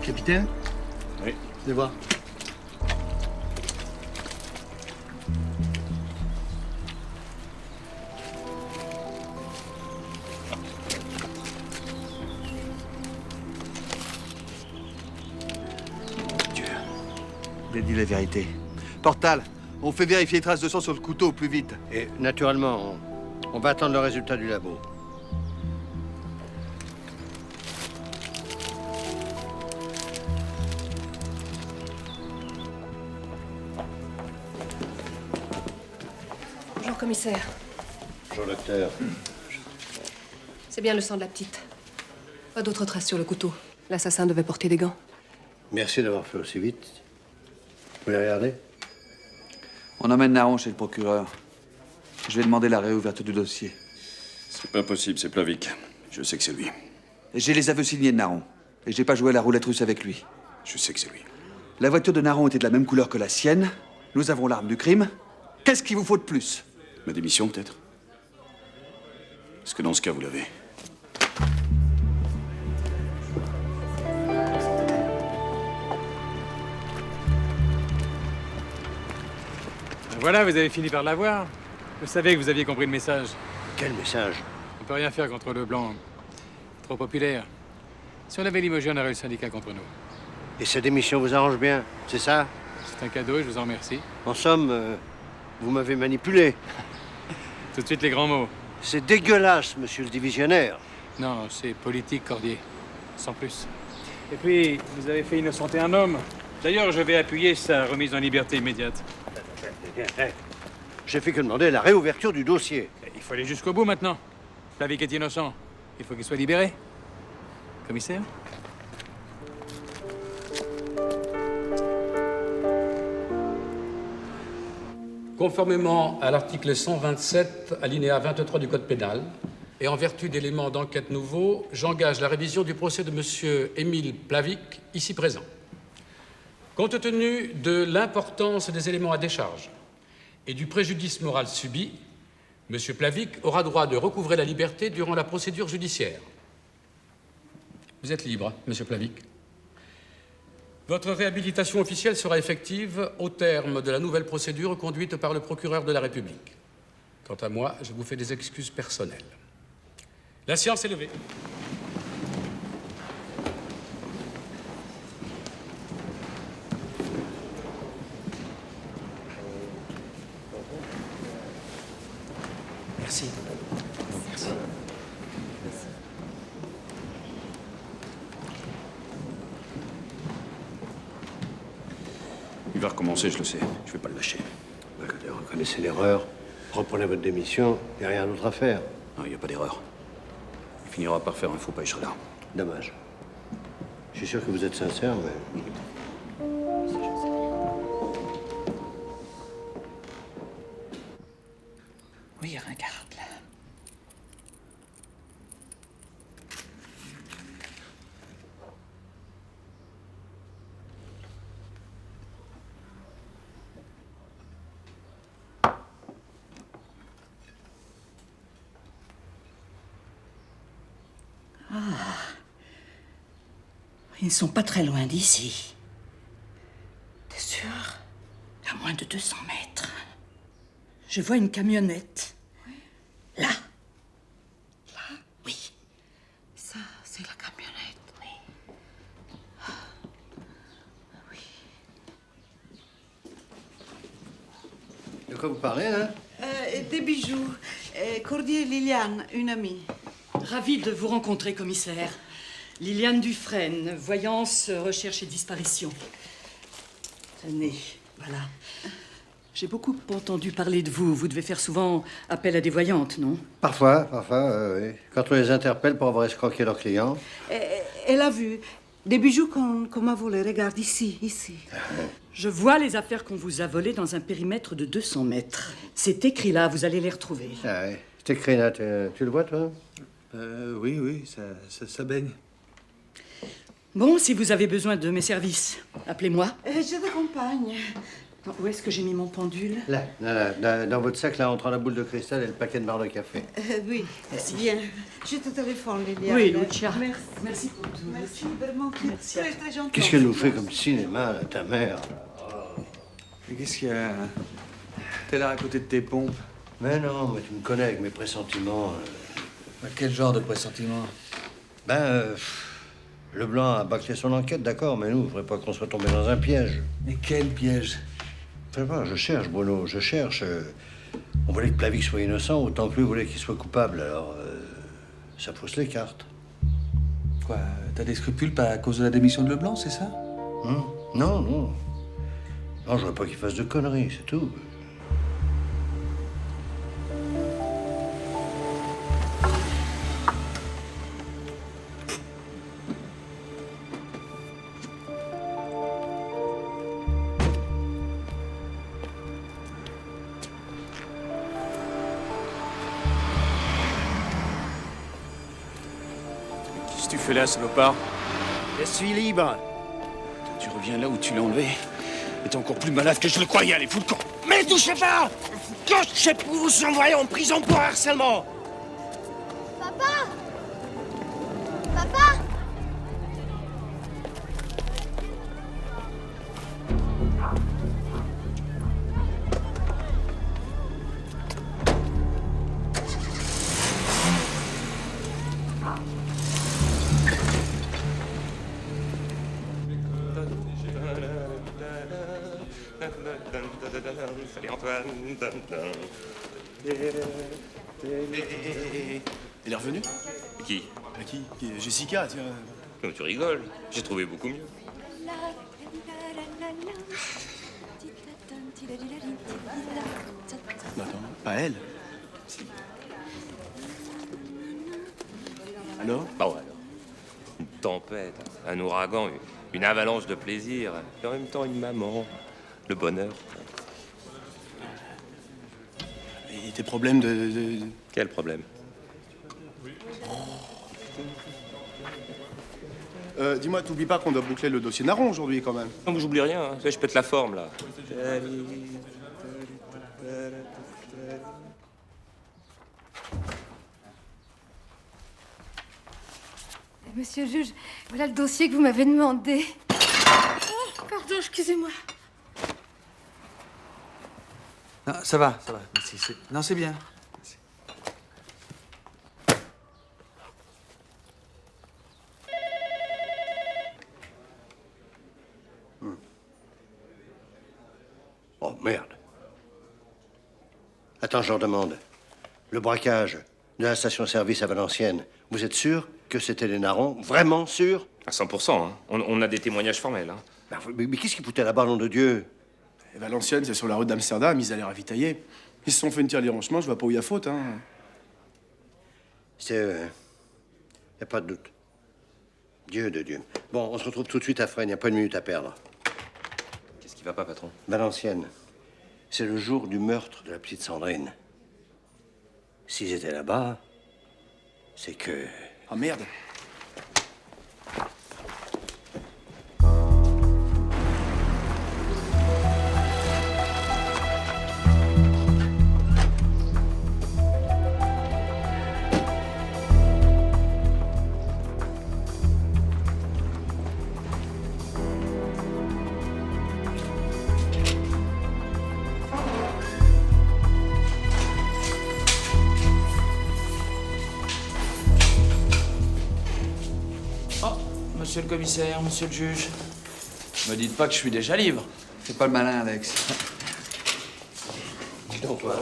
Capitaine? Oui. Venez voir. Dieu. Il a dit la vérité. Portal, on fait vérifier les traces de sang sur le couteau au plus vite. Et naturellement, on va attendre le résultat du labo. Bonjour, commissaire. Bonjour, docteur. C'est bien le sang de la petite. Pas d'autres traces sur le couteau. L'assassin devait porter des gants. Merci d'avoir fait aussi vite. Vous voulez regarder? On emmène Naron chez le procureur. Je vais demander la réouverture du dossier. C'est pas possible, c'est Plavik. Je sais que c'est lui. Et j'ai les aveux signés de Naron. Et j'ai pas joué à la roulette russe avec lui. Je sais que c'est lui. La voiture de Naron était de la même couleur que la sienne. Nous avons l'arme du crime. Qu'est-ce qu'il vous faut de plus? Ma démission, peut-être? Est-ce que dans ce cas, vous l'avez? Voilà, vous avez fini par l'avoir. Je savais que vous aviez compris le message. Quel message? On peut rien faire contre Leblanc. Trop populaire. Si on avait limogé, on aurait eu le syndicat contre nous. Et cette démission vous arrange bien, c'est ça? C'est un cadeau et je vous en remercie. En somme, vous m'avez manipulé. Tout de suite les grands mots. C'est dégueulasse, monsieur le divisionnaire. Non, c'est politique, Cordier. Sans plus. Et puis, vous avez fait innocenter un homme. D'ailleurs, je vais appuyer sa remise en liberté immédiate. J'ai fait que demander la réouverture du dossier. Il faut aller jusqu'au bout maintenant. Plavic est innocent. Il faut qu'il soit libéré. Commissaire? Conformément à l'article 127, alinéa 23 du Code pénal, et en vertu d'éléments d'enquête nouveaux, j'engage la révision du procès de M. Émile Plavic, ici présent. Compte tenu de l'importance des éléments à décharge et du préjudice moral subi, M. Plavic aura droit de recouvrer la liberté durant la procédure judiciaire. Vous êtes libre, M. Plavic. Votre réhabilitation officielle sera effective au terme de la nouvelle procédure conduite par le procureur de la République. Quant à moi, je vous fais des excuses personnelles. La séance est levée. Merci. Merci. Il va recommencer, je le sais. Je vais pas le lâcher. Écoutez, reconnaissez l'erreur, reprenez votre démission, il n'y a rien d'autre à faire. Non, il n'y a pas d'erreur. Il finira par faire un faux pas, il sera là. Dommage. Je suis sûr que vous êtes sincère, mais... Oui, regarde là. Ah. Ils ne sont pas très loin d'ici. T'es sûr? À moins de 200 mètres. Je vois une camionnette. Oui. Là. Là? Oui. Ça, c'est la camionnette. Oui. De quoi vous parlez, hein? Des bijoux. Cordier et Liliane, une amie. Ravie de vous rencontrer, commissaire. Liliane Dufresne, voyance, recherche et disparition. Tenez, voilà. J'ai beaucoup entendu parler de vous. Vous devez faire souvent appel à des voyantes, non? Parfois, oui. Quand on les interpelle pour avoir escroqué leurs clients. Elle a vu des bijoux qu'on m'a volés. Regarde, ici. Je vois les affaires qu'on vous a volées dans un périmètre de 200 mètres. C'est écrit là, vous allez les retrouver. Ah oui, c'est écrit là. Tu le vois, toi? Oui, ça baigne. Bon, si vous avez besoin de mes services, appelez-moi. Je t'accompagne. Où est-ce que j'ai mis mon pendule? Là, dans votre sac, là, entre la boule de cristal et le paquet de barres de café. Oui, merci. Bien. Je te téléphone, Liliane. Oui, Lucia. Merci. Merci pour tout. Merci, vraiment. Merci. Très, très gentil. Qu'est-ce qu'elle nous fait comme cinéma, là, ta mère? Mais qu'est-ce qu'il y a? T'es là à côté de tes pompes. Mais non, mais tu me connais avec mes pressentiments. Quel genre de pressentiment? Leblanc a bâclé son enquête, d'accord, mais nous, il ne faudrait pas qu'on soit tombé dans un piège. Mais quel piège? Je sais pas, je cherche, Bruno, je cherche. On voulait que Plavic soit innocent, autant que lui voulait qu'il soit coupable, alors ça fausse les cartes. Quoi, t'as des scrupules pas à cause de la démission de Leblanc, c'est ça? Non. Non, je veux pas qu'il fasse de conneries, c'est tout. Qu'est-ce que tu fais là, salopard? Je suis libre. Tu reviens là où tu l'as enlevé? Mais t'es encore plus malade que je le croyais, allez, fous le camp! Mais touchez pas! Quand je sais pour vous envoyer en prison pour harcèlement! Papa! Papa! Salut Antoine. Il est revenu? Qui? Qui? Jessica, tiens. Non, tu rigoles. J'ai trouvé beaucoup mieux. Non, attends, pas elle. Alors? Bah ouais, alors. Une tempête, un ouragan, une avalanche de plaisir, et en même temps une maman, le bonheur. Et tes problèmes de... Quel problème? Dis-moi, t'oublies pas qu'on doit boucler le dossier Naron aujourd'hui, quand même. Non, mais j'oublie rien, hein. Tu sais, je pète la forme, là. Monsieur le juge, voilà le dossier que vous m'avez demandé. Oh, pardon, excusez-moi. Non, ça va, ça va. Non, c'est bien. Oh, merde. Attends, je leur demande. Le braquage de la station-service à Valenciennes, vous êtes sûr que c'était les Narons? Vraiment sûr? À 100%, hein. On a des témoignages formels, hein. Mais qu'est-ce qui foutait là-bas, nom de Dieu? Et Valenciennes, c'est sur la route d'Amsterdam, ils allaient ravitailler. Ils se sont fait une tirelire-en-chemin, je vois pas où il y a faute, hein. C'est eux, hein. Y a pas de doute. Dieu de Dieu. Bon, on se retrouve tout de suite à Fresnes, y a pas une minute à perdre. Qu'est-ce qui va pas, patron? Valenciennes, c'est le jour du meurtre de la petite Sandrine. S'ils étaient là-bas, c'est que... Ah, merde. Monsieur le commissaire, monsieur le juge. Me dites pas que je suis déjà libre. Fais pas le malin, Alex. Dis donc, toi.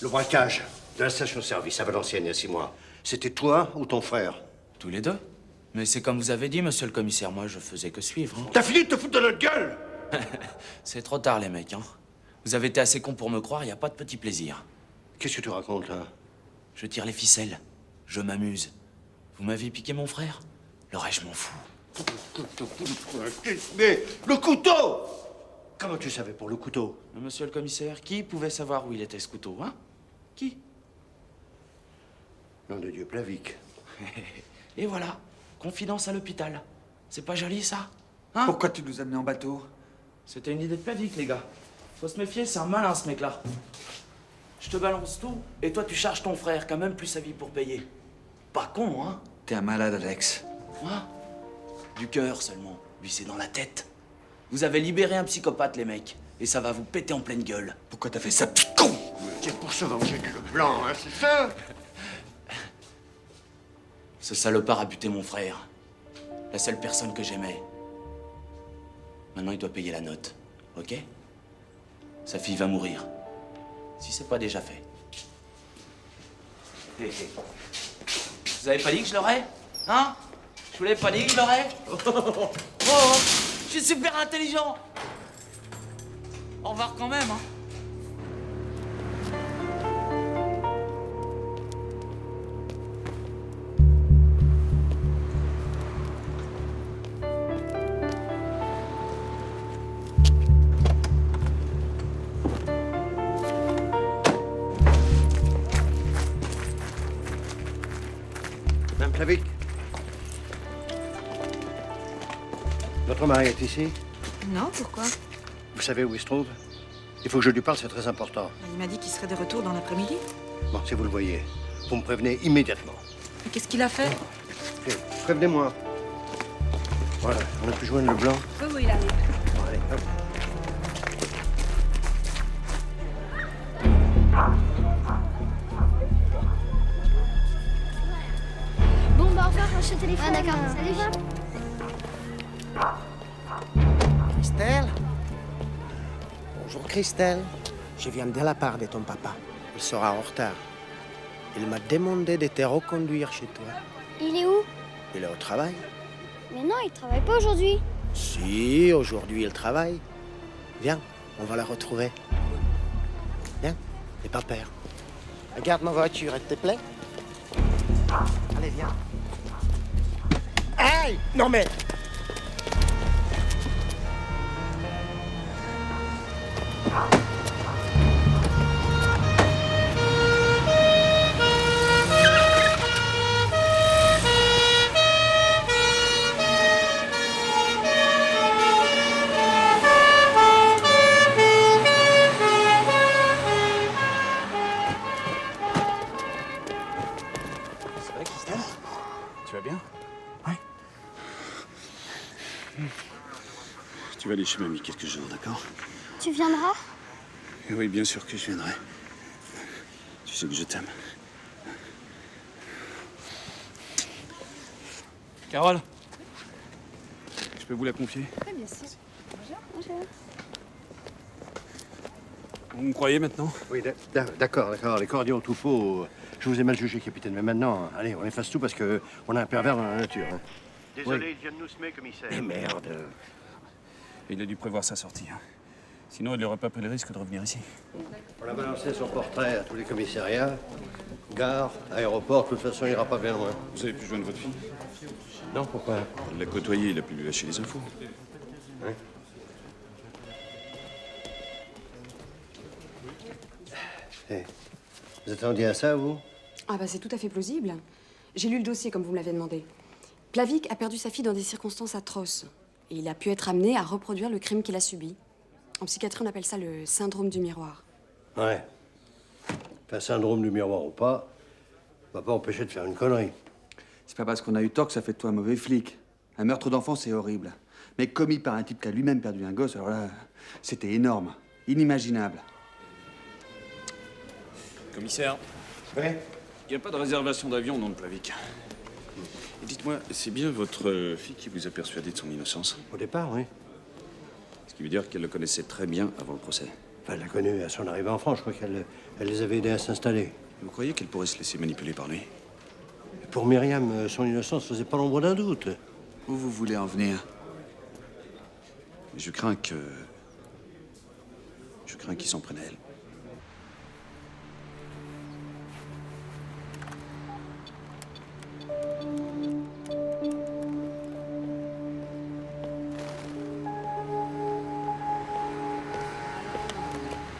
Le braquage de la station-service à Valenciennes il y a 6 mois, c'était toi ou ton frère? Tous les deux. Mais c'est comme vous avez dit, monsieur le commissaire, moi je faisais que suivre. Hein. T'as fini de te foutre de notre gueule? C'est trop tard, les mecs, hein. Vous avez été assez cons pour me croire, y a pas de petit plaisir. Qu'est-ce que tu racontes, là? Je tire les ficelles. Je m'amuse. Vous m'avez piqué mon frère? Le reste, je m'en fous. Mais le couteau! Comment tu savais pour le couteau? Monsieur le commissaire, qui pouvait savoir où il était ce couteau, hein? Qui? Nom de Dieu, Plavik. Et voilà, confidence à l'hôpital. C'est pas joli, ça? Hein? Pourquoi tu nous as amenés en bateau? C'était une idée de Plavik, les gars. Faut se méfier, c'est un malin, ce mec-là. Je te balance tout, et toi, tu charges ton frère, quand même plus sa vie pour payer. Pas con, hein? T'es un malade, Alex. Moi? Du cœur seulement. Lui, c'est dans la tête. Vous avez libéré un psychopathe, les mecs. Et ça va vous péter en pleine gueule. Pourquoi t'as fait ça, petit con? C'est pour se venger de Leblanc, hein, c'est ça? Ce salopard a buté mon frère. La seule personne que j'aimais. Maintenant, il doit payer la note. Ok? Sa fille va mourir. Si c'est pas déjà fait. Vous avez pas dit que je l'aurais? Hein? Je vous l'avais pas dit que je l'aurais? Oh, je suis super intelligent. Au revoir quand même, hein. Madame Plavik. Votre mari est ici? Non, pourquoi? Vous savez où il se trouve? Il faut que je lui parle, c'est très important. Il m'a dit qu'il serait de retour dans l'après-midi. Bon, si vous le voyez, vous me prévenez immédiatement. Mais qu'est-ce qu'il a fait? Ok, prévenez-moi. Voilà, on a pu joindre Leblanc. Oui, oui, il arrive. Bon, allez, hop. Bon, bah, au revoir, je te téléphone. Ah, d'accord, salut. Christelle? Bonjour, Christelle. Je viens de la part de ton papa. Il sera en retard. Il m'a demandé de te reconduire chez toi. Il est où? Il est au travail. Mais non, il travaille pas aujourd'hui. Si, aujourd'hui il travaille. Viens, on va la retrouver. Viens, n'aie pas peur. Regarde ma voiture, elle te plaît? Allez, viens. Aïe! Non mais... C'est vrai, Christelle? Tu vas bien? Ouais. Tu vas aller chez mamie quelques jours, d'accord? Tu viendras? Oui, bien sûr que je viendrai. Tu sais que je t'aime. Carole, je peux vous la confier? Oui, bien sûr. Bonjour. Bonjour. Vous me croyez maintenant? Oui, d'accord. Les cordiaux tout faux. Je vous ai mal jugé, capitaine. Mais maintenant, allez, on efface tout parce que on a un pervers dans la nature. Hein. Désolé, il vient de nous semer, commissaire. Mais merde. Il a dû prévoir sa sortie. Hein. Sinon, il n'aurait pas pris le risque de revenir ici. On a balancé son portrait à tous les commissariats. Gare, aéroport, de toute façon, il ira pas bien loin. Vous avez pu joindre votre fille? Non, pourquoi? Il l'a côtoyé, il a pu lui lâcher les infos. Hein? Hey, vous attendiez à ça, vous? Ah bah c'est tout à fait plausible. J'ai lu le dossier comme vous me l'avez demandé. Plavik a perdu sa fille dans des circonstances atroces. Et il a pu être amené à reproduire le crime qu'il a subi. En psychiatrie, on appelle ça le syndrome du miroir. Ouais. Enfin, syndrome du miroir ou pas, va pas empêcher de faire une connerie. C'est pas parce qu'on a eu tort que ça fait de toi un mauvais flic. Un meurtre d'enfant, c'est horrible. Mais commis par un type qui a lui-même perdu un gosse, alors là, c'était énorme. Inimaginable. Commissaire. Oui? Il n'y a pas de réservation d'avion au nom de Plavik. Et dites-moi, c'est bien votre fille qui vous a persuadé de son innocence? Au départ, oui. Ce qui veut dire qu'elle le connaissait très bien avant le procès. Enfin, elle l'a connu à son arrivée en France. Je crois qu'elle les avait aidés à s'installer. Vous croyez qu'elle pourrait se laisser manipuler par lui? Pour Myriam, son innocence faisait pas l'ombre d'un doute. Où vous voulez en venir? Je crains qu'il s'en prenne à elle.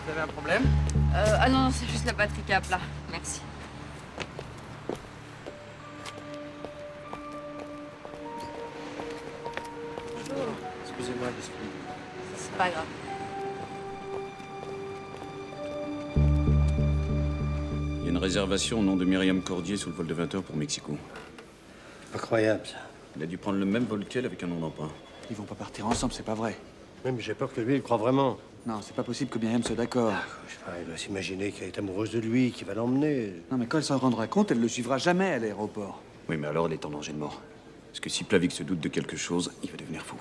Vous avez un problème? Ah non, c'est juste la batterie qui est à plat. Merci. Excusez-moi, C'est pas grave. Il y a une réservation au nom de Myriam Cordier sous le vol de 20h pour Mexico. Incroyable, ça. Il a dû prendre le même vol qu'elle avec un nom d'emprunt. Ils vont pas partir ensemble, c'est pas vrai. Même j'ai peur que lui, il croit vraiment. Non, c'est pas possible que Myriam soit d'accord. Je sais pas, il doit s'imaginer qu'elle est amoureuse de lui, qu'il va l'emmener. Non, mais quand elle s'en rendra compte, elle le suivra jamais à l'aéroport. Oui, mais alors elle est en danger de mort. Parce que si Plavik se doute de quelque chose, il va devenir fou.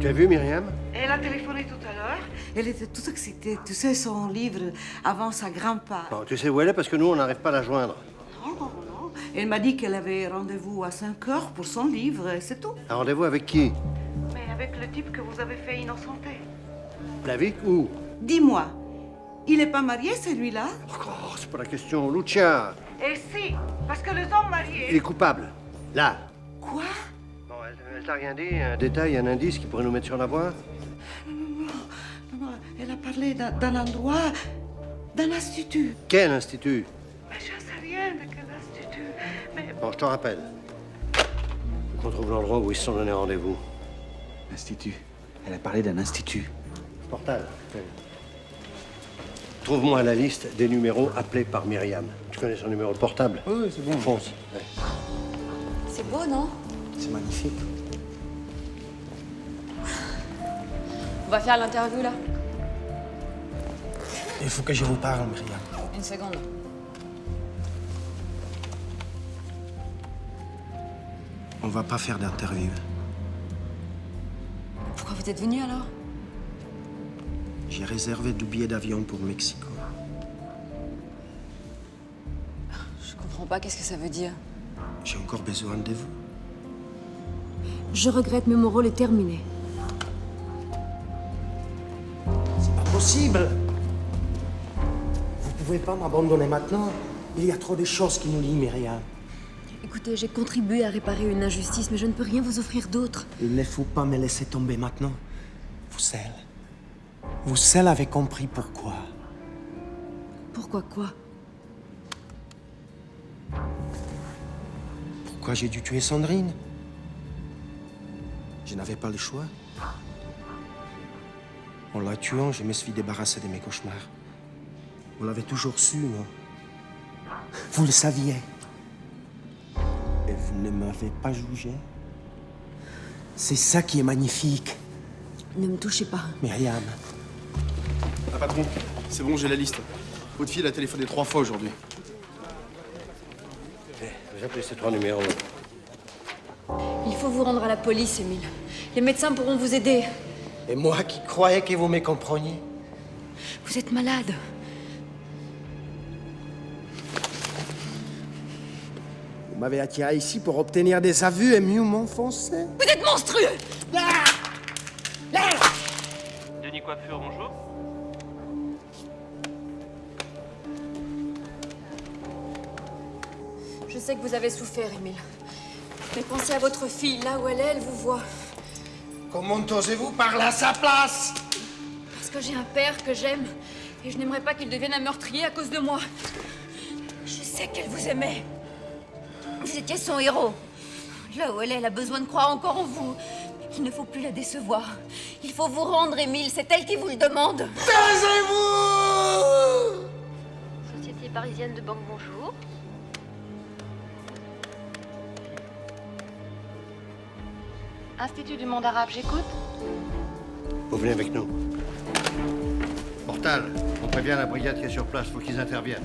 Tu as vu Myriam? Elle a téléphoné tout à l'heure. Elle était toute excitée. Tu sais, son livre avance à grands pas. Bon, tu sais où elle est parce que nous, on n'arrive pas à la joindre. Non. Elle m'a dit qu'elle avait rendez-vous à 5h pour son livre, et c'est tout. Un rendez-vous avec qui? Mais avec le type que vous avez fait innocenter. Plavik où? Dis-moi, il n'est pas marié, celui-là? Oh, c'est pas la question. Lucia, Et si, parce que les hommes mariés... il est coupable. Là. Quoi? Bon, elle t'a rien dit? Un détail, un indice qui pourrait nous mettre sur la voie? Non, elle a parlé d'un endroit, d'un institut. Quel institut? Mais je ne sais rien de quel institut. Mais Bon, je te rappelle. Faut qu'on trouve l'endroit où ils se sont donné rendez-vous. Institut. Elle a parlé d'un institut. Portal. Oui. Trouve-moi la liste des numéros appelés par Myriam. Tu connais son numéro de portable? Oui, c'est bon. Fonce. Ouais. C'est beau, non? C'est magnifique. On va faire l'interview, là. Il faut que je vous parle, Myriam. Une seconde. On va pas faire d'interview. Pourquoi vous êtes venu, alors? J'ai réservé du billet d'avion pour Mexico. Je comprends pas, qu'est-ce que ça veut dire? J'ai encore besoin de vous. Je regrette, mais mon rôle est terminé. C'est pas possible. Vous pouvez pas m'abandonner maintenant. Il y a trop de choses qui nous lient, Myriam. Écoutez, j'ai contribué à réparer une injustice, mais je ne peux rien vous offrir d'autre. Il ne faut pas me laisser tomber maintenant. Vous seul avez compris pourquoi. Pourquoi quoi? Pourquoi j'ai dû tuer Sandrine? Je n'avais pas le choix. En la tuant, je me suis débarrassé de mes cauchemars. Vous l'avez toujours su, non? Vous le saviez. Et vous ne m'avez pas jugé. C'est ça qui est magnifique. Ne me touchez pas. Myriam. Ah, patron, c'est bon, j'ai la liste. Votre fille a téléphoné 3 fois aujourd'hui. J'ai appelé ces 3 numéros. Il faut vous rendre à la police, Émile. Les médecins pourront vous aider. Et moi qui croyais que vous me compreniez. Vous êtes malade. Vous m'avez attiré ici pour obtenir des aveux et mieux m'enfoncer. Vous êtes monstrueux! Denis Coiffure, bonjour. Je sais que vous avez souffert, Émile. Mais pensez à votre fille, là où elle vous voit. Comment osez-vous parler à sa place? Parce que j'ai un père que j'aime, et je n'aimerais pas qu'il devienne un meurtrier à cause de moi. Je sais qu'elle vous aimait. Vous étiez son héros. Là où elle a besoin de croire encore en vous. Il ne faut plus la décevoir. Il faut vous rendre, Émile. C'est elle qui vous le demande. Taisez-vous! Société parisienne de banque, bonjour. Institut du monde arabe, j'écoute. Vous venez avec nous. Portal, on prévient la brigade qui est sur place. Faut qu'ils interviennent.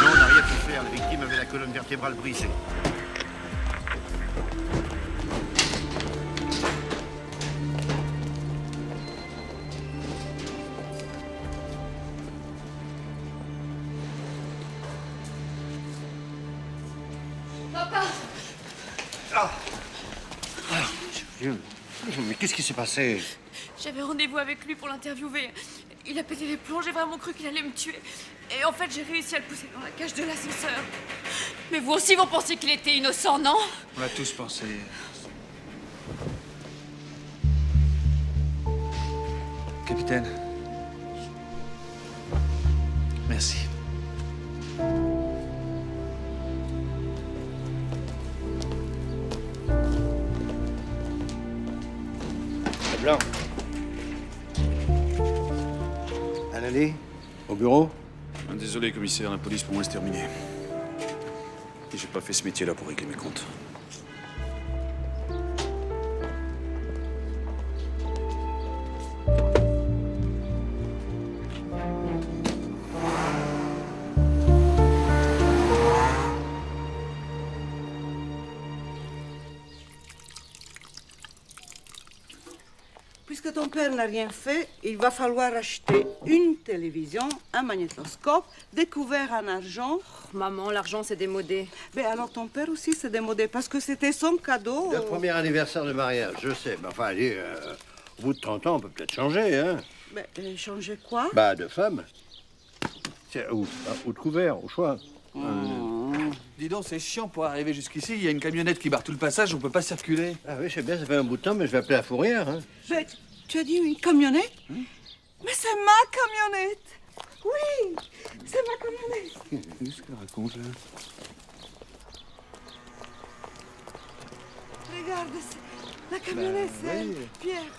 Non, on n'a rien pu faire. La victime avait la colonne vertébrale brisée. Papa! Dieu. Mais qu'est-ce qui s'est passé? J'avais rendez-vous avec lui pour l'interviewer. Il a pété les plombs, j'ai vraiment cru qu'il allait me tuer. Et en fait, j'ai réussi à le pousser dans la cage de l'ascenseur. Mais vous aussi, vous pensiez qu'il était innocent, non? On l'a tous pensé. Capitaine. Merci. Blanc. Anneli, au bureau? Désolé, commissaire, la police pour moi c'est terminé. Et j'ai pas fait ce métier-là pour régler mes comptes. Puisque ton père n'a rien fait, il va falloir acheter une télévision, un magnétoscope, des couverts en argent. Oh, maman, l'argent, c'est démodé. Mais alors ton père aussi s'est démodé parce que c'était son cadeau. Le premier anniversaire de mariage, je sais. Mais enfin, allez, au bout de 30 ans, on peut peut-être changer, hein? Mais changer quoi? Bah, de femme. Ou de couvert, au choix. Dis donc, c'est chiant pour arriver jusqu'ici. Il y a une camionnette qui barre tout le passage, on peut pas circuler. Ah oui, je sais bien, ça fait un bout de temps, mais je vais appeler la fourrière. Hein. Mais tu as dit une camionnette? Mais c'est ma camionnette! Oui, c'est ma camionnette! Qu'est-ce qu'elle raconte, là? Regarde, la camionnette, c'est elle, oui. Pierre.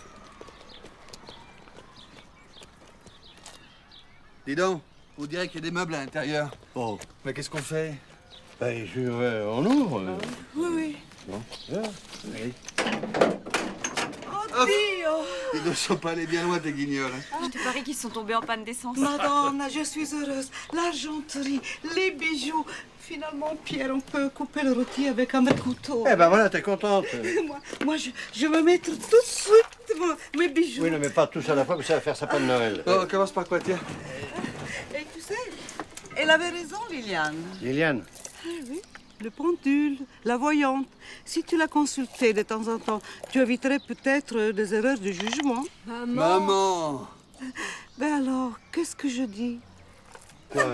Dis donc, on dirait qu'il y a des meubles à l'intérieur. Oh. Mais qu'est-ce qu'on fait? Ben, on ouvre. Oui, oui. Bon, Allez. Oh, Dio! Ils ne sont pas allés bien loin, tes guignols. Je te parie qu'ils sont tombés en panne d'essence. Madonna, je suis heureuse. L'argenterie, les bijoux. Finalement, Pierre, on peut couper le rôti avec un couteau. Eh ben voilà, t'es contente. Moi, je vais mettre tout de suite mes bijoux. Oui, non, mais pas tous à la fois, mais ça va faire sapin de Noël. Oh, on commence par quoi, tiens? Et tu sais, elle avait raison, Liliane. Liliane. Oui, le pendule, la voyante. Si tu la consultais de temps en temps, tu éviterais peut-être des erreurs de jugement. Maman! Ben alors, qu'est-ce que je dis? Quoi